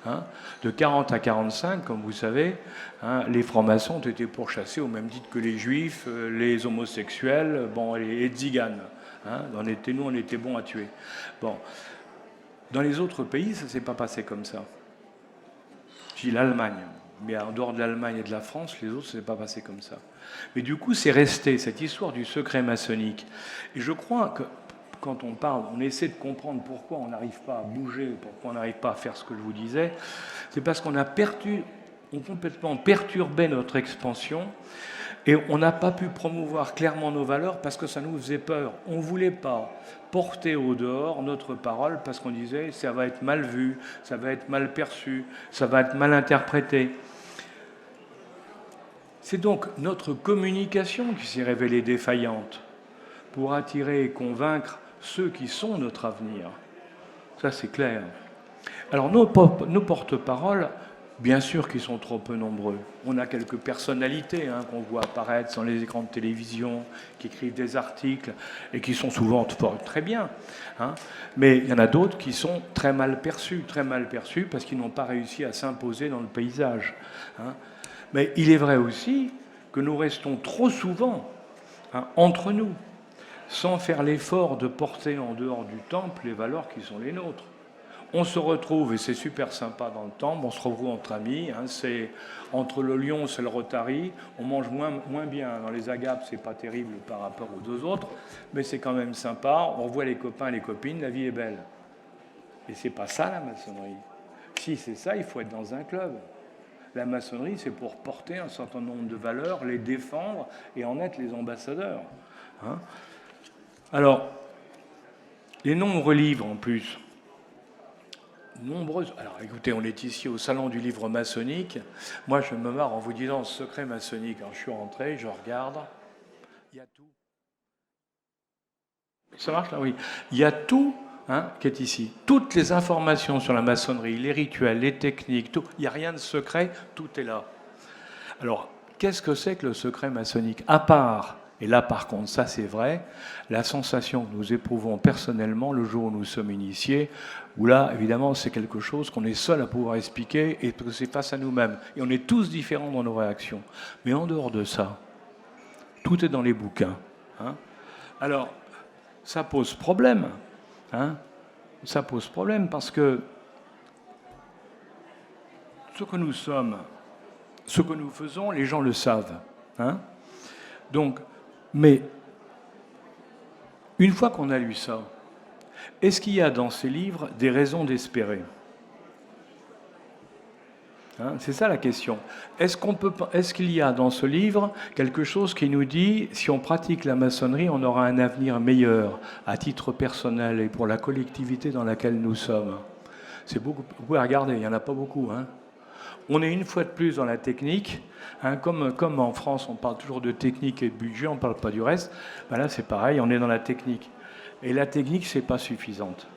Hein. De 40 à 45, comme vous savez, hein, les francs-maçons ont été pourchassés au même titre que les juifs, les homosexuels, et les tziganes. Hein. Nous, on était bons à tuer. Bon. Dans les autres pays, ça ne s'est pas passé comme ça. J'ai l'Allemagne. Mais en dehors de l'Allemagne et de la France, les autres, ça ne s'est pas passé comme ça. Mais du coup, c'est resté, cette histoire du secret maçonnique. Et je crois que quand on parle, on essaie de comprendre pourquoi on n'arrive pas à bouger, pourquoi on n'arrive pas à faire ce que je vous disais, c'est parce qu'on a complètement perturbé notre expansion et on n'a pas pu promouvoir clairement nos valeurs parce que ça nous faisait peur. On ne voulait pas porter au dehors notre parole parce qu'on disait ça va être mal vu, ça va être mal perçu, ça va être mal interprété. C'est donc notre communication qui s'est révélée défaillante pour attirer et convaincre ceux qui sont notre avenir. Ça, c'est clair. Alors, nos porte-paroles, bien sûr qu'ils sont trop peu nombreux. On a quelques personnalités qu'on voit apparaître sur les écrans de télévision, qui écrivent des articles et qui sont souvent très bien. Mais il y en a d'autres qui sont très mal perçus parce qu'ils n'ont pas réussi à s'imposer dans le paysage. Mais il est vrai aussi que nous restons trop souvent entre nous, sans faire l'effort de porter en dehors du temple les valeurs qui sont les nôtres. On se retrouve, et c'est super sympa dans le temple, on se retrouve entre amis, c'est entre le lion, c'est le Rotary, on mange moins bien. Dans les agapes, c'est pas terrible par rapport aux deux autres, mais c'est quand même sympa, on revoit les copains et les copines, la vie est belle. Et c'est pas ça la maçonnerie. Si c'est ça, il faut être dans un club. La maçonnerie, c'est pour porter un certain nombre de valeurs, les défendre et en être les ambassadeurs. Alors, les nombreux livres en plus, nombreuses. Alors écoutez, on est ici au salon du livre maçonnique. Moi, je me marre en vous disant secret maçonnique. Alors, je suis rentré, je regarde. Il y a tout. Ça marche là? Oui. Il y a tout qui est ici. Toutes les informations sur la maçonnerie, les rituels, les techniques, tout. Il n'y a rien de secret, tout est là. Alors, qu'est-ce que c'est que le secret maçonnique? À part, et là par contre, ça c'est vrai, la sensation que nous éprouvons personnellement le jour où nous sommes initiés, où là, évidemment, c'est quelque chose qu'on est seul à pouvoir expliquer et que c'est face à nous-mêmes. Et on est tous différents dans nos réactions. Mais en dehors de ça, tout est dans les bouquins. Alors, ça pose problème. Ça pose problème parce que ce que nous sommes, ce que nous faisons, les gens le savent. Donc, mais une fois qu'on a lu ça, est-ce qu'il y a dans ces livres des raisons d'espérer? C'est ça la question. Est-ce qu'il y a dans ce livre quelque chose qui nous dit, si on pratique la maçonnerie, on aura un avenir meilleur à titre personnel et pour la collectivité dans laquelle nous sommes? C'est beaucoup. Vous pouvez regarder, il n'y en a pas beaucoup. On est une fois de plus dans la technique. Comme en France, on parle toujours de technique et de budget, on ne parle pas du reste. Là, c'est pareil, on est dans la technique. Et la technique, ce n'est pas suffisante.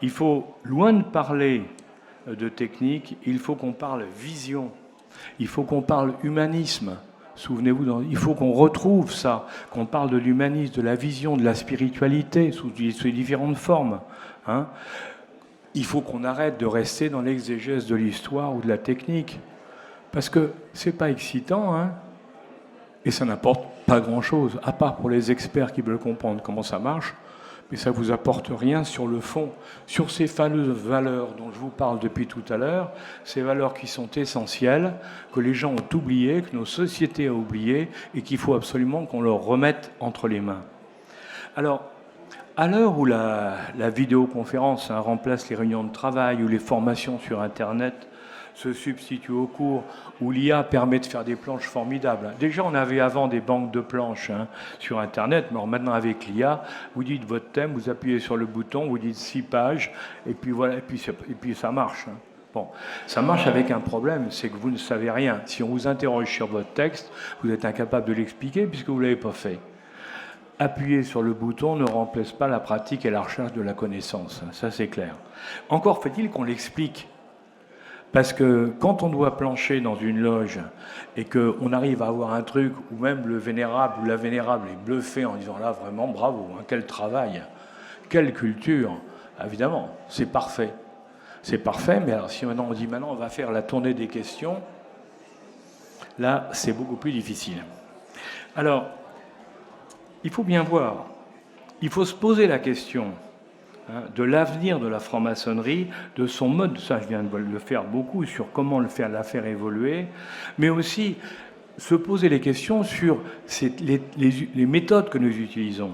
Il faut, loin de parler de technique, il faut qu'on parle vision. Il faut qu'on parle humanisme. Souvenez-vous, il faut qu'on retrouve ça, qu'on parle de l'humanisme, de la vision, de la spiritualité, sous ses différentes formes. Il faut qu'on arrête de rester dans l'exégèse de l'histoire ou de la technique. Parce que c'est pas excitant, et ça n'apporte pas grand-chose, à part pour les experts qui veulent comprendre comment ça marche, mais ça ne vous apporte rien sur le fond, sur ces fameuses valeurs dont je vous parle depuis tout à l'heure, ces valeurs qui sont essentielles, que les gens ont oubliées, que nos sociétés ont oubliées, et qu'il faut absolument qu'on leur remette entre les mains. Alors, à l'heure où la vidéoconférence remplace les réunions de travail ou les formations sur Internet, se substitue aux cours, où l'IA permet de faire des planches formidables. Déjà, on avait avant des banques de planches sur Internet, mais alors maintenant avec l'IA, vous dites votre thème, vous appuyez sur le bouton, vous dites 6 pages, et puis voilà, et puis ça marche. Bon, ça marche avec un problème, c'est que vous ne savez rien. Si on vous interroge sur votre texte, vous êtes incapable de l'expliquer puisque vous ne l'avez pas fait. Appuyer sur le bouton ne remplace pas la pratique et la recherche de la connaissance, ça c'est clair. Encore faut-il qu'on l'explique. Parce que quand on doit plancher dans une loge et qu'on arrive à avoir un truc où même le vénérable ou la vénérable est bluffé en disant là vraiment bravo, quel travail, quelle culture, évidemment, c'est parfait. C'est parfait, mais alors si maintenant on dit maintenant on va faire la tournée des questions, là c'est beaucoup plus difficile. Alors, il faut bien voir, il faut se poser la question de l'avenir de la franc-maçonnerie, de son mode, ça je viens de le faire beaucoup, sur comment la faire évoluer, mais aussi se poser les questions sur les méthodes que nous utilisons.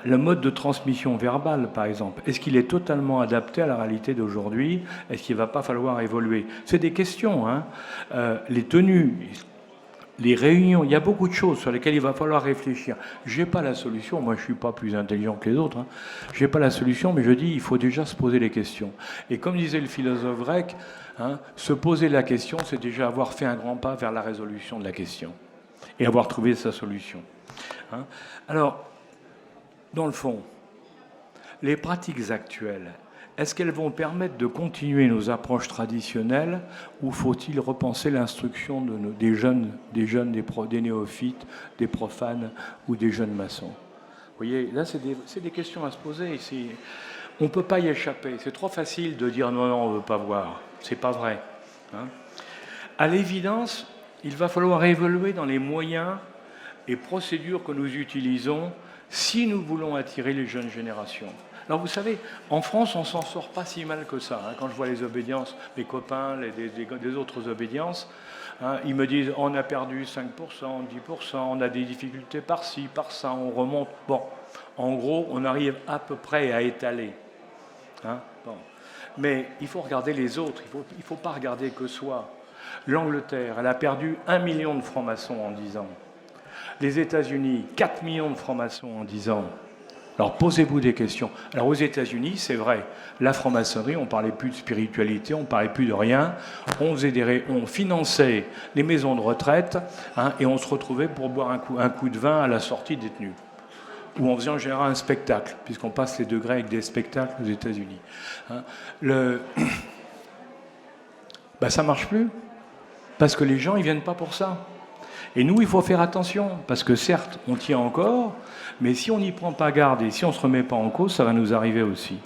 Le mode de transmission verbale, par exemple, est-ce qu'il est totalement adapté à la réalité d'aujourd'hui? Est-ce qu'il ne va pas falloir évoluer? C'est des questions. Les tenues, les réunions, il y a beaucoup de choses sur lesquelles il va falloir réfléchir. Je n'ai pas la solution, moi je ne suis pas plus intelligent que les autres, je n'ai pas la solution, mais je dis il faut déjà se poser les questions. Et comme disait le philosophe grec, se poser la question, c'est déjà avoir fait un grand pas vers la résolution de la question et avoir trouvé sa solution. Alors, dans le fond, les pratiques actuelles, est-ce qu'elles vont permettre de continuer nos approches traditionnelles ou faut-il repenser l'instruction des jeunes, des néophytes, des profanes ou des jeunes maçons? Vous voyez, là, c'est des questions à se poser. On ne peut pas y échapper. C'est trop facile de dire non, on ne veut pas voir. C'est pas vrai. Hein. À l'évidence, il va falloir évoluer dans les moyens et procédures que nous utilisons si nous voulons attirer les jeunes générations. Alors vous savez, en France, on s'en sort pas si mal que ça. Hein. Quand je vois les obédiences, mes copains, des autres obédiences, hein, ils me disent on a perdu 5%, 10%, on a des difficultés par-ci, par-ça, on remonte. Bon, en gros, on arrive à peu près à étaler. Hein, bon. Mais il faut regarder les autres, il faut pas regarder que soi. L'Angleterre, elle a perdu 1 million de francs-maçons en 10 ans. Les États-Unis, 4 millions de francs-maçons en 10 ans. Alors posez-vous des questions. Alors aux États-Unis, c'est vrai, la franc-maçonnerie, on ne parlait plus de spiritualité, on ne parlait plus de rien. On finançait les maisons de retraite hein, et on se retrouvait pour boire un coup de vin à la sortie des tenues. Ou on faisait en général un spectacle, puisqu'on passe les degrés avec des spectacles aux États-Unis. Hein. Ça ne marche plus, parce que les gens, ils ne viennent pas pour ça. Et nous, il faut faire attention, parce que certes, on tient encore, mais si on n'y prend pas garde et si on ne se remet pas en cause, ça va nous arriver aussi.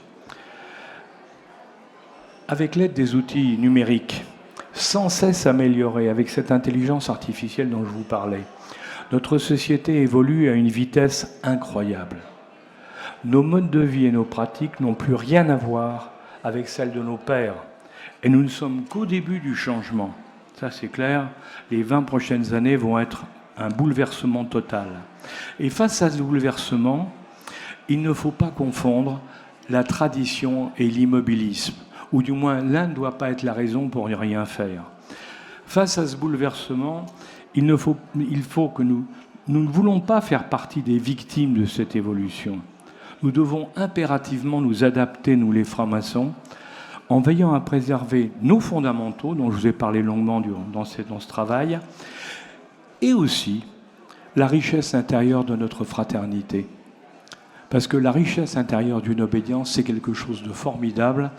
Avec l'aide des outils numériques, sans cesse améliorés, avec cette intelligence artificielle dont je vous parlais, notre société évolue à une vitesse incroyable. Nos modes de vie et nos pratiques n'ont plus rien à voir avec celles de nos pères. Et nous ne sommes qu'au début du changement. Ça, c'est clair. Les 20 prochaines années vont être un bouleversement total. Et face à ce bouleversement, il ne faut pas confondre la tradition et l'immobilisme. Ou du moins, l'un ne doit pas être la raison pour ne rien faire. Face à ce bouleversement, il faut que nous ne voulons pas faire partie des victimes de cette évolution. Nous devons impérativement nous adapter, nous les francs-maçons, en veillant à préserver nos fondamentaux, dont je vous ai parlé longuement dans ce travail, et aussi la richesse intérieure de notre fraternité. Parce que la richesse intérieure d'une obédience, c'est quelque chose de formidable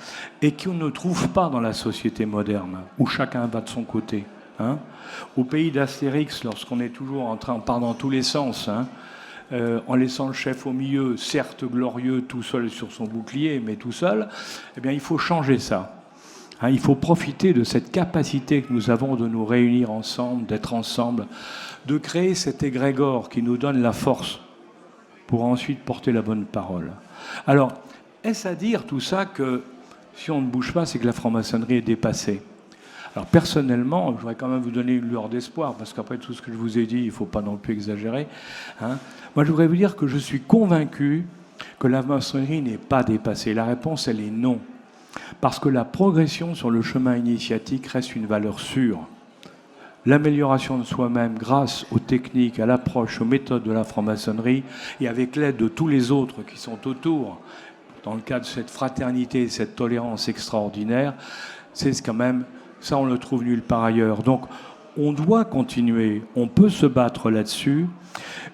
et qu'on ne trouve pas dans la société moderne, où chacun va de son côté. Hein. Au pays d'Astérix, lorsqu'on est toujours on part dans tous les sens, hein, en laissant le chef au milieu, certes glorieux, tout seul sur son bouclier, mais tout seul, eh bien, il faut changer ça. Hein, il faut profiter de cette capacité que nous avons de nous réunir ensemble, d'être ensemble, de créer cet égrégore qui nous donne la force pour ensuite porter la bonne parole. Alors, est-ce à dire tout ça que si on ne bouge pas, c'est que la franc-maçonnerie est dépassée? Alors personnellement, je voudrais quand même vous donner une lueur d'espoir, parce qu'après tout ce que je vous ai dit, il ne faut pas non plus exagérer. Hein. Moi, je voudrais vous dire que je suis convaincu que la maçonnerie n'est pas dépassée. La réponse, elle est non. Parce que la progression sur le chemin initiatique reste une valeur sûre. L'amélioration de soi-même grâce aux techniques, à l'approche, aux méthodes de la franc-maçonnerie et avec l'aide de tous les autres qui sont autour, dans le cadre de cette fraternité et cette tolérance extraordinaire, c'est quand même... Ça, on le trouve nulle part ailleurs. Donc, on doit continuer. On peut se battre là-dessus.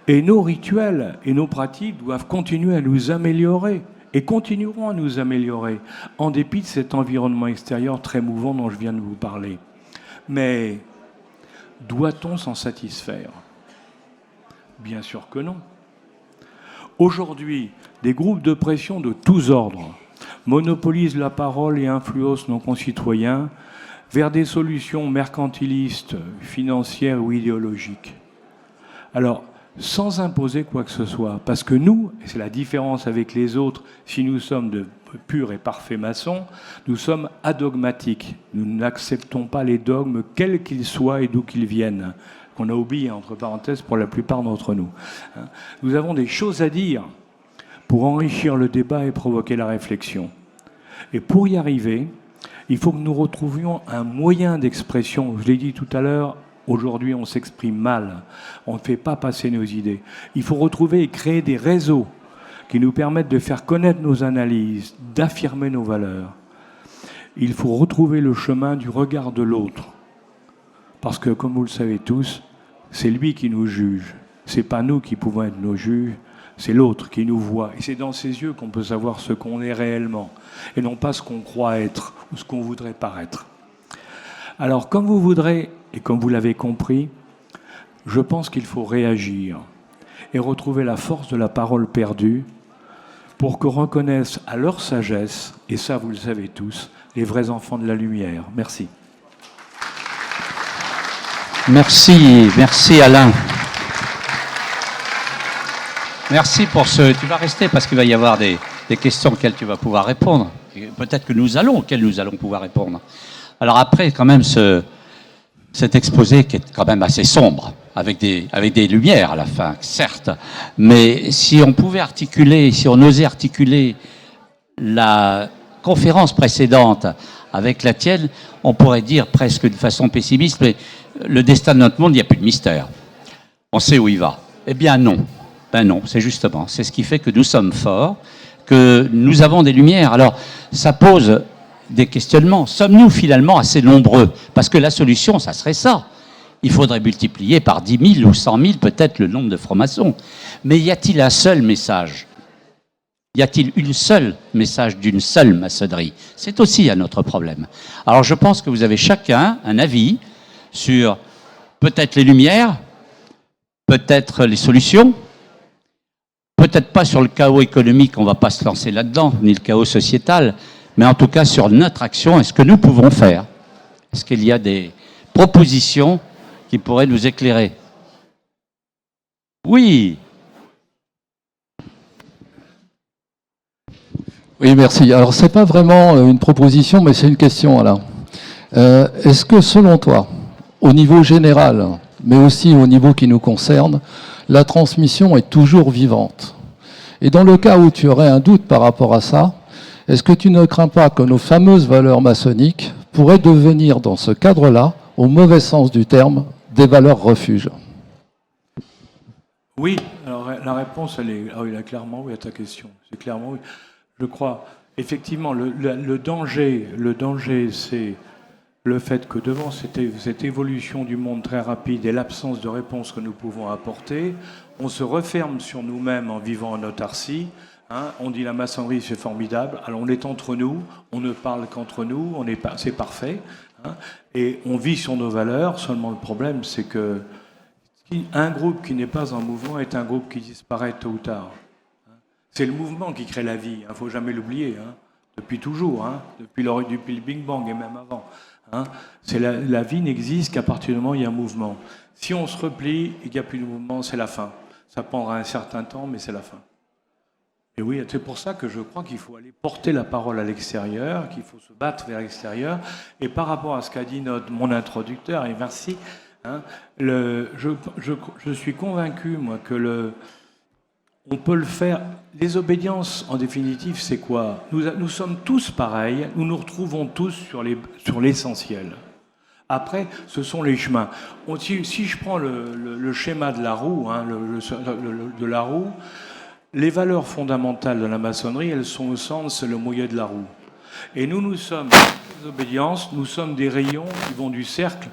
Et nos rituels et nos pratiques doivent continuer à nous améliorer. Et continueront à nous améliorer, en dépit de cet environnement extérieur très mouvant dont je viens de vous parler. Mais doit-on s'en satisfaire? Bien sûr que non. Aujourd'hui, des groupes de pression de tous ordres monopolisent la parole et influencent nos concitoyens vers des solutions mercantilistes, financières ou idéologiques. Alors, sans imposer quoi que ce soit, parce que nous, et c'est la différence avec les autres, si nous sommes de purs et parfaits maçons, nous sommes adogmatiques. Nous n'acceptons pas les dogmes, quels qu'ils soient et d'où qu'ils viennent, qu'on a oublié, entre parenthèses, pour la plupart d'entre nous. Nous avons des choses à dire pour enrichir le débat et provoquer la réflexion. Et pour y arriver, il faut que nous retrouvions un moyen d'expression. Je l'ai dit tout à l'heure, aujourd'hui on s'exprime mal, on ne fait pas passer nos idées. Il faut retrouver et créer des réseaux qui nous permettent de faire connaître nos analyses, d'affirmer nos valeurs. Il faut retrouver le chemin du regard de l'autre. Parce que, comme vous le savez tous, c'est lui qui nous juge. Ce n'est pas nous qui pouvons être nos juges, c'est l'autre qui nous voit. Et c'est dans ses yeux qu'on peut savoir ce qu'on est réellement, et non pas ce qu'on croit être ou ce qu'on voudrait paraître. Alors, comme vous voudrez, et comme vous l'avez compris, je pense qu'il faut réagir et retrouver la force de la parole perdue pour qu'on reconnaisse à leur sagesse, et ça vous le savez tous, les vrais enfants de la lumière. Merci. Merci Alain. Merci pour ce... Tu vas rester parce qu'il va y avoir des questions auxquelles tu vas pouvoir répondre. Peut-être auxquelles nous allons pouvoir répondre. Alors après, quand même, cet exposé qui est quand même assez sombre, avec des lumières à la fin, certes, mais si on pouvait articuler, si on osait articuler la conférence précédente avec la tienne, on pourrait dire presque de façon pessimiste, mais le destin de notre monde, il n'y a plus de mystère. On sait où il va. Eh bien non. Ben non, c'est ce qui fait que nous sommes forts, que nous avons des lumières. Alors, ça pose des questionnements. Sommes-nous finalement assez nombreux? Parce que la solution, ça serait ça. Il faudrait multiplier par 10 000 ou 100 000 peut-être le nombre de francs-maçons. Mais y a-t-il un seul message? Y a-t-il une seule message d'une seule maçonnerie? C'est aussi un autre problème. Alors je pense que vous avez chacun un avis sur peut-être les lumières, peut-être les solutions, peut-être pas sur le chaos économique, on ne va pas se lancer là-dedans, ni le chaos sociétal, mais en tout cas sur notre action et ce que nous pouvons faire. Est-ce qu'il y a des propositions qui pourraient nous éclairer? Oui. Oui, merci. Alors, ce n'est pas vraiment une proposition, mais c'est une question, Alain. Est-ce que, selon toi, au niveau général, mais aussi au niveau qui nous concerne, la transmission est toujours vivante? Et dans le cas où tu aurais un doute par rapport à ça, est-ce que tu ne crains pas que nos fameuses valeurs maçonniques pourraient devenir, dans ce cadre-là, au mauvais sens du terme, des valeurs refuges? Oui, alors la réponse, elle est... Ah oui, là, clairement, oui, à ta question. C'est clairement oui. Je crois, effectivement, le danger, c'est le fait que devant cette évolution du monde très rapide et l'absence de réponse que nous pouvons apporter, on se referme sur nous-mêmes en vivant en autarcie. Hein, on dit la maçonnerie c'est formidable, alors on est entre nous, on ne parle qu'entre nous, c'est parfait, hein, et on vit sur nos valeurs. Seulement le problème c'est que un groupe qui n'est pas en mouvement est un groupe qui disparaît tôt ou tard. C'est le mouvement qui crée la vie, il ne faut jamais l'oublier, hein, depuis toujours, hein, depuis le Big Bang et même avant. Hein, la vie n'existe qu'à partir du moment où il y a un mouvement. Si on se replie et qu'il n'y a plus de mouvement, c'est la fin. Ça prendra un certain temps, mais c'est la fin. Et oui, c'est pour ça que je crois qu'il faut aller porter la parole à l'extérieur, qu'il faut se battre vers l'extérieur. Et par rapport à ce qu'a dit mon introducteur, et merci, hein, je suis convaincu, moi, que on peut le faire. Les obédiences, en définitive, c'est quoi? Nous sommes tous pareils, nous nous retrouvons tous sur l'essentiel. Après, ce sont les chemins. Si je prends le schéma de la roue, hein, de la roue, les valeurs fondamentales de la maçonnerie, elles sont au centre, c'est le moyen de la roue. Et nous sommes, les obédiences, nous sommes des rayons qui vont du cercle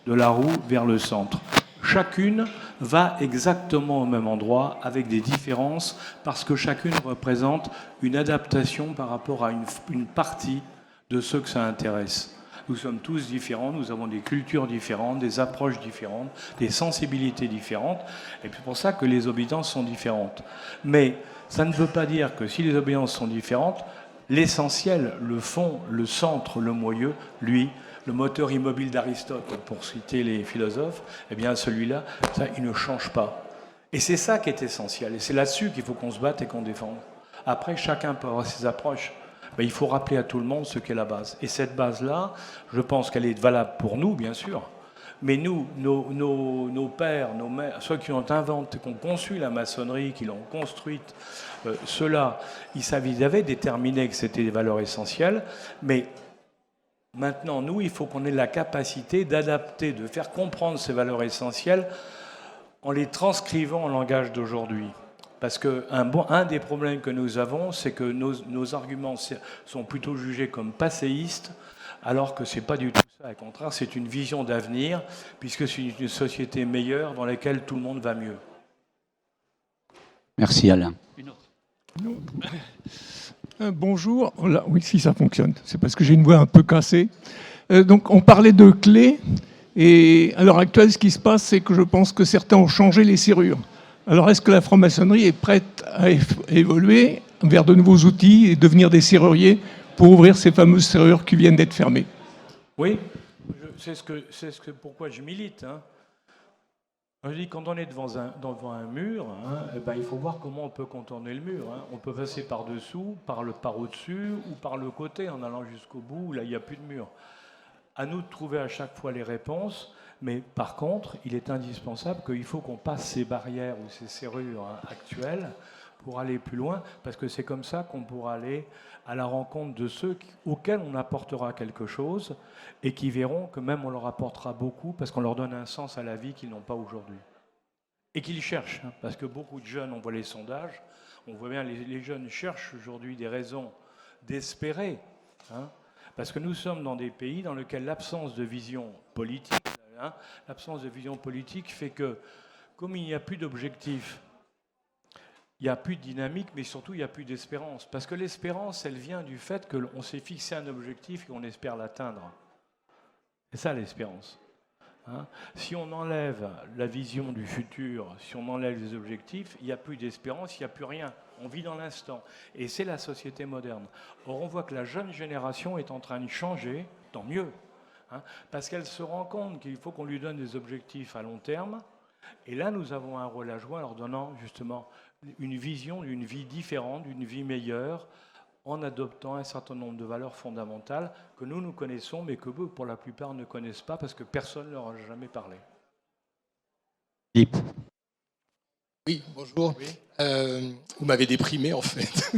de la roue vers le centre. Chacune va exactement au même endroit, avec des différences, parce que chacune représente une adaptation par rapport à une partie de ceux que ça intéresse. Nous sommes tous différents, nous avons des cultures différentes, des approches différentes, des sensibilités différentes, et c'est pour ça que les obédiences sont différentes. Mais ça ne veut pas dire que si les obédiences sont différentes, l'essentiel, le fond, le centre, le moyeu, lui, le moteur immobile d'Aristote, pour citer les philosophes, eh bien celui-là, ça, il ne change pas. Et c'est ça qui est essentiel, et c'est là-dessus qu'il faut qu'on se batte et qu'on défende. Après, chacun peut avoir ses approches. Mais il faut rappeler à tout le monde ce qu'est la base. Et cette base-là, je pense qu'elle est valable pour nous, bien sûr. Mais nous, nos pères, nos mères, ceux qui ont inventé, qui ont conçu la maçonnerie, qui l'ont construite, ceux-là, ils avaient déterminé que c'était des valeurs essentielles. Mais maintenant, nous, il faut qu'on ait la capacité d'adapter, de faire comprendre ces valeurs essentielles en les transcrivant en langage d'aujourd'hui. Parce qu'un des problèmes que nous avons, c'est que nos arguments sont plutôt jugés comme passéistes, alors que ce n'est pas du tout ça. Au contraire, c'est une vision d'avenir, puisque c'est une société meilleure dans laquelle tout le monde va mieux. Merci Alain. Une autre. Bonjour. Oh là, oui, si ça fonctionne. C'est parce que j'ai une voix un peu cassée. Donc, on parlait de clés. Et à l'heure actuelle, ce qui se passe, c'est que je pense que certains ont changé les serrures. Alors, est-ce que la franc-maçonnerie est prête à évoluer vers de nouveaux outils et devenir des serruriers pour ouvrir ces fameuses serrures qui viennent d'être fermées? Oui, c'est pourquoi je milite. Hein. Je dis, quand on est devant un mur, hein, eh ben, il faut voir comment on peut contourner le mur. Hein. On peut passer par-dessous, par au-dessus ou par le côté en allant jusqu'au bout, où là, il n'y a plus de mur. À nous de trouver à chaque fois les réponses, mais par contre, il est indispensable qu'il faut qu'on passe ces barrières ou ces serrures actuelles pour aller plus loin, parce que c'est comme ça qu'on pourra aller à la rencontre de ceux auxquels on apportera quelque chose et qui verront que même on leur apportera beaucoup parce qu'on leur donne un sens à la vie qu'ils n'ont pas aujourd'hui. Et qu'ils cherchent, hein, parce que beaucoup de jeunes, on voit les sondages, on voit bien les jeunes cherchent aujourd'hui des raisons d'espérer, hein, parce que nous sommes dans des pays dans lesquels l'absence de vision politique, hein, fait que, comme il n'y a plus d'objectifs, il n'y a plus de dynamique, mais surtout il n'y a plus d'espérance. Parce que l'espérance, elle vient du fait qu'on s'est fixé un objectif et qu'on espère l'atteindre. C'est ça l'espérance. Hein, si on enlève la vision du futur, si on enlève les objectifs, il n'y a plus d'espérance, il n'y a plus rien. On vit dans l'instant. Et c'est la société moderne. Or, on voit que la jeune génération est en train de changer, tant mieux, hein, parce qu'elle se rend compte qu'il faut qu'on lui donne des objectifs à long terme. Et là, nous avons un rôle à jouer en leur donnant justement une vision d'une vie différente, d'une vie meilleure, en adoptant un certain nombre de valeurs fondamentales que nous connaissons, mais que eux, pour la plupart, ne connaissent pas parce que personne ne leur a jamais parlé. Philippe. Oui, bonjour. Oui. Vous m'avez déprimé, en fait.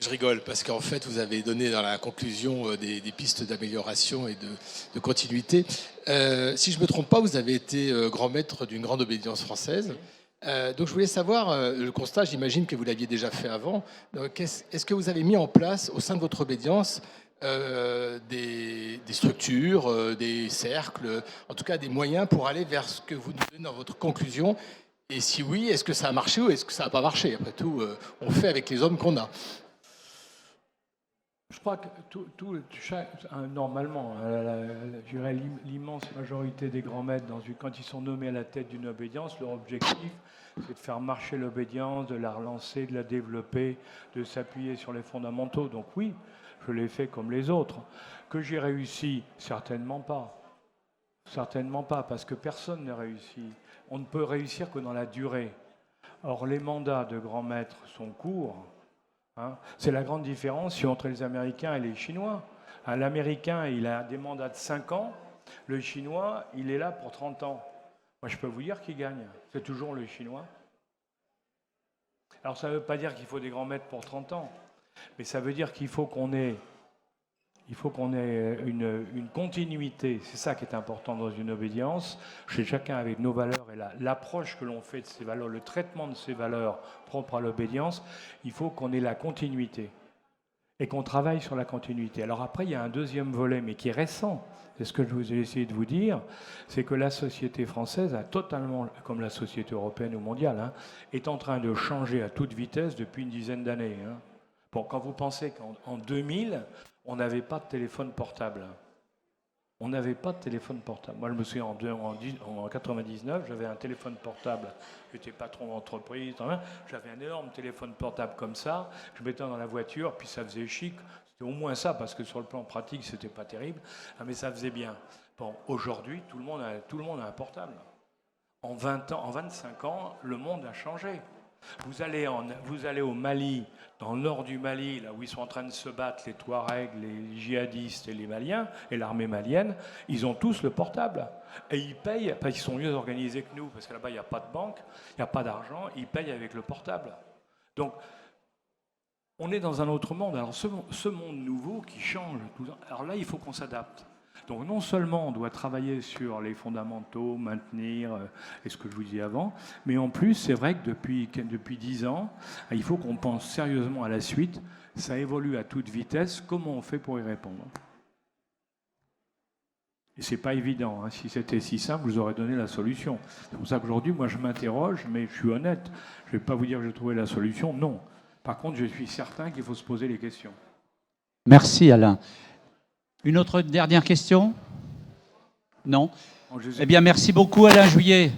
Je rigole, parce qu'en fait, vous avez donné dans la conclusion des pistes d'amélioration et de continuité. Si je ne me trompe pas, vous avez été grand maître d'une grande obédience française. Donc je voulais savoir, le constat, j'imagine que vous l'aviez déjà fait avant. Est-ce que vous avez mis en place au sein de votre obédience des structures, des cercles, en tout cas des moyens pour aller vers ce que vous nous donnez dans votre conclusion? Et si oui, est-ce que ça a marché ou est-ce que ça n'a pas marché? Après tout, on fait avec les hommes qu'on a. Je crois que normalement, je dirais l'immense majorité des grands maîtres, quand ils sont nommés à la tête d'une obédience, leur objectif, c'est de faire marcher l'obédience, de la relancer, de la développer, de s'appuyer sur les fondamentaux. Donc oui, je l'ai fait comme les autres. Que j'ai réussi? Certainement pas. Certainement pas, parce que personne n'a réussi. On ne peut réussir que dans la durée. Or, les mandats de grands maîtres sont courts. Hein, c'est la grande différence entre les Américains et les Chinois. L'Américain, il a des mandats de 5 ans. Le Chinois, il est là pour 30 ans. Moi, je peux vous dire qui gagne. C'est toujours le Chinois. Alors, ça ne veut pas dire qu'il faut des grands maîtres pour 30 ans. Mais ça veut dire qu'il faut qu'on ait une continuité. C'est ça qui est important dans une obédience. Chez chacun avec nos valeurs et l'approche que l'on fait de ces valeurs, le traitement de ces valeurs propres à l'obédience, il faut qu'on ait la continuité et qu'on travaille sur la continuité. Alors après, il y a un deuxième volet, mais qui est récent. C'est ce que je vous ai essayé de vous dire, c'est que la société française a totalement, comme la société européenne ou mondiale, hein, est en train de changer à toute vitesse depuis une dizaine d'années. Hein. Bon, quand vous pensez qu'en 2000, on n'avait pas de téléphone portable. On n'avait pas de téléphone portable. Moi, je me souviens, en 1999, j'avais un téléphone portable. J'étais patron d'entreprise. J'avais un énorme téléphone portable comme ça. Je mettais dans la voiture, puis ça faisait chic. C'était au moins ça, parce que sur le plan pratique, c'était pas terrible. Mais ça faisait bien. Bon, aujourd'hui, tout le monde a un portable. En 20 ans, en 25 ans, le monde a changé. Vous allez au Mali, dans le nord du Mali, là où ils sont en train de se battre, les Touaregs, les djihadistes et les Maliens, et l'armée malienne, ils ont tous le portable. Et ils payent, parce qu'ils sont mieux organisés que nous, parce que là-bas, il n'y a pas de banque, il n'y a pas d'argent, ils payent avec le portable. Donc, on est dans un autre monde. Alors, ce monde nouveau qui change, alors là, il faut qu'on s'adapte. Donc non seulement on doit travailler sur les fondamentaux, maintenir et ce que je vous disais avant, mais en plus c'est vrai que depuis 10 ans, il faut qu'on pense sérieusement à la suite. Ça évolue à toute vitesse. Comment on fait pour y répondre? Et c'est pas évident. Hein. Si c'était si simple, je vous aurais donné la solution. C'est pour ça qu'aujourd'hui, moi, je m'interroge, mais je suis honnête. Je ne vais pas vous dire que j'ai trouvé la solution, non. Par contre, je suis certain qu'il faut se poser les questions. Merci Alain. Une autre dernière question? Non? Eh bien, merci beaucoup Alain Juillet.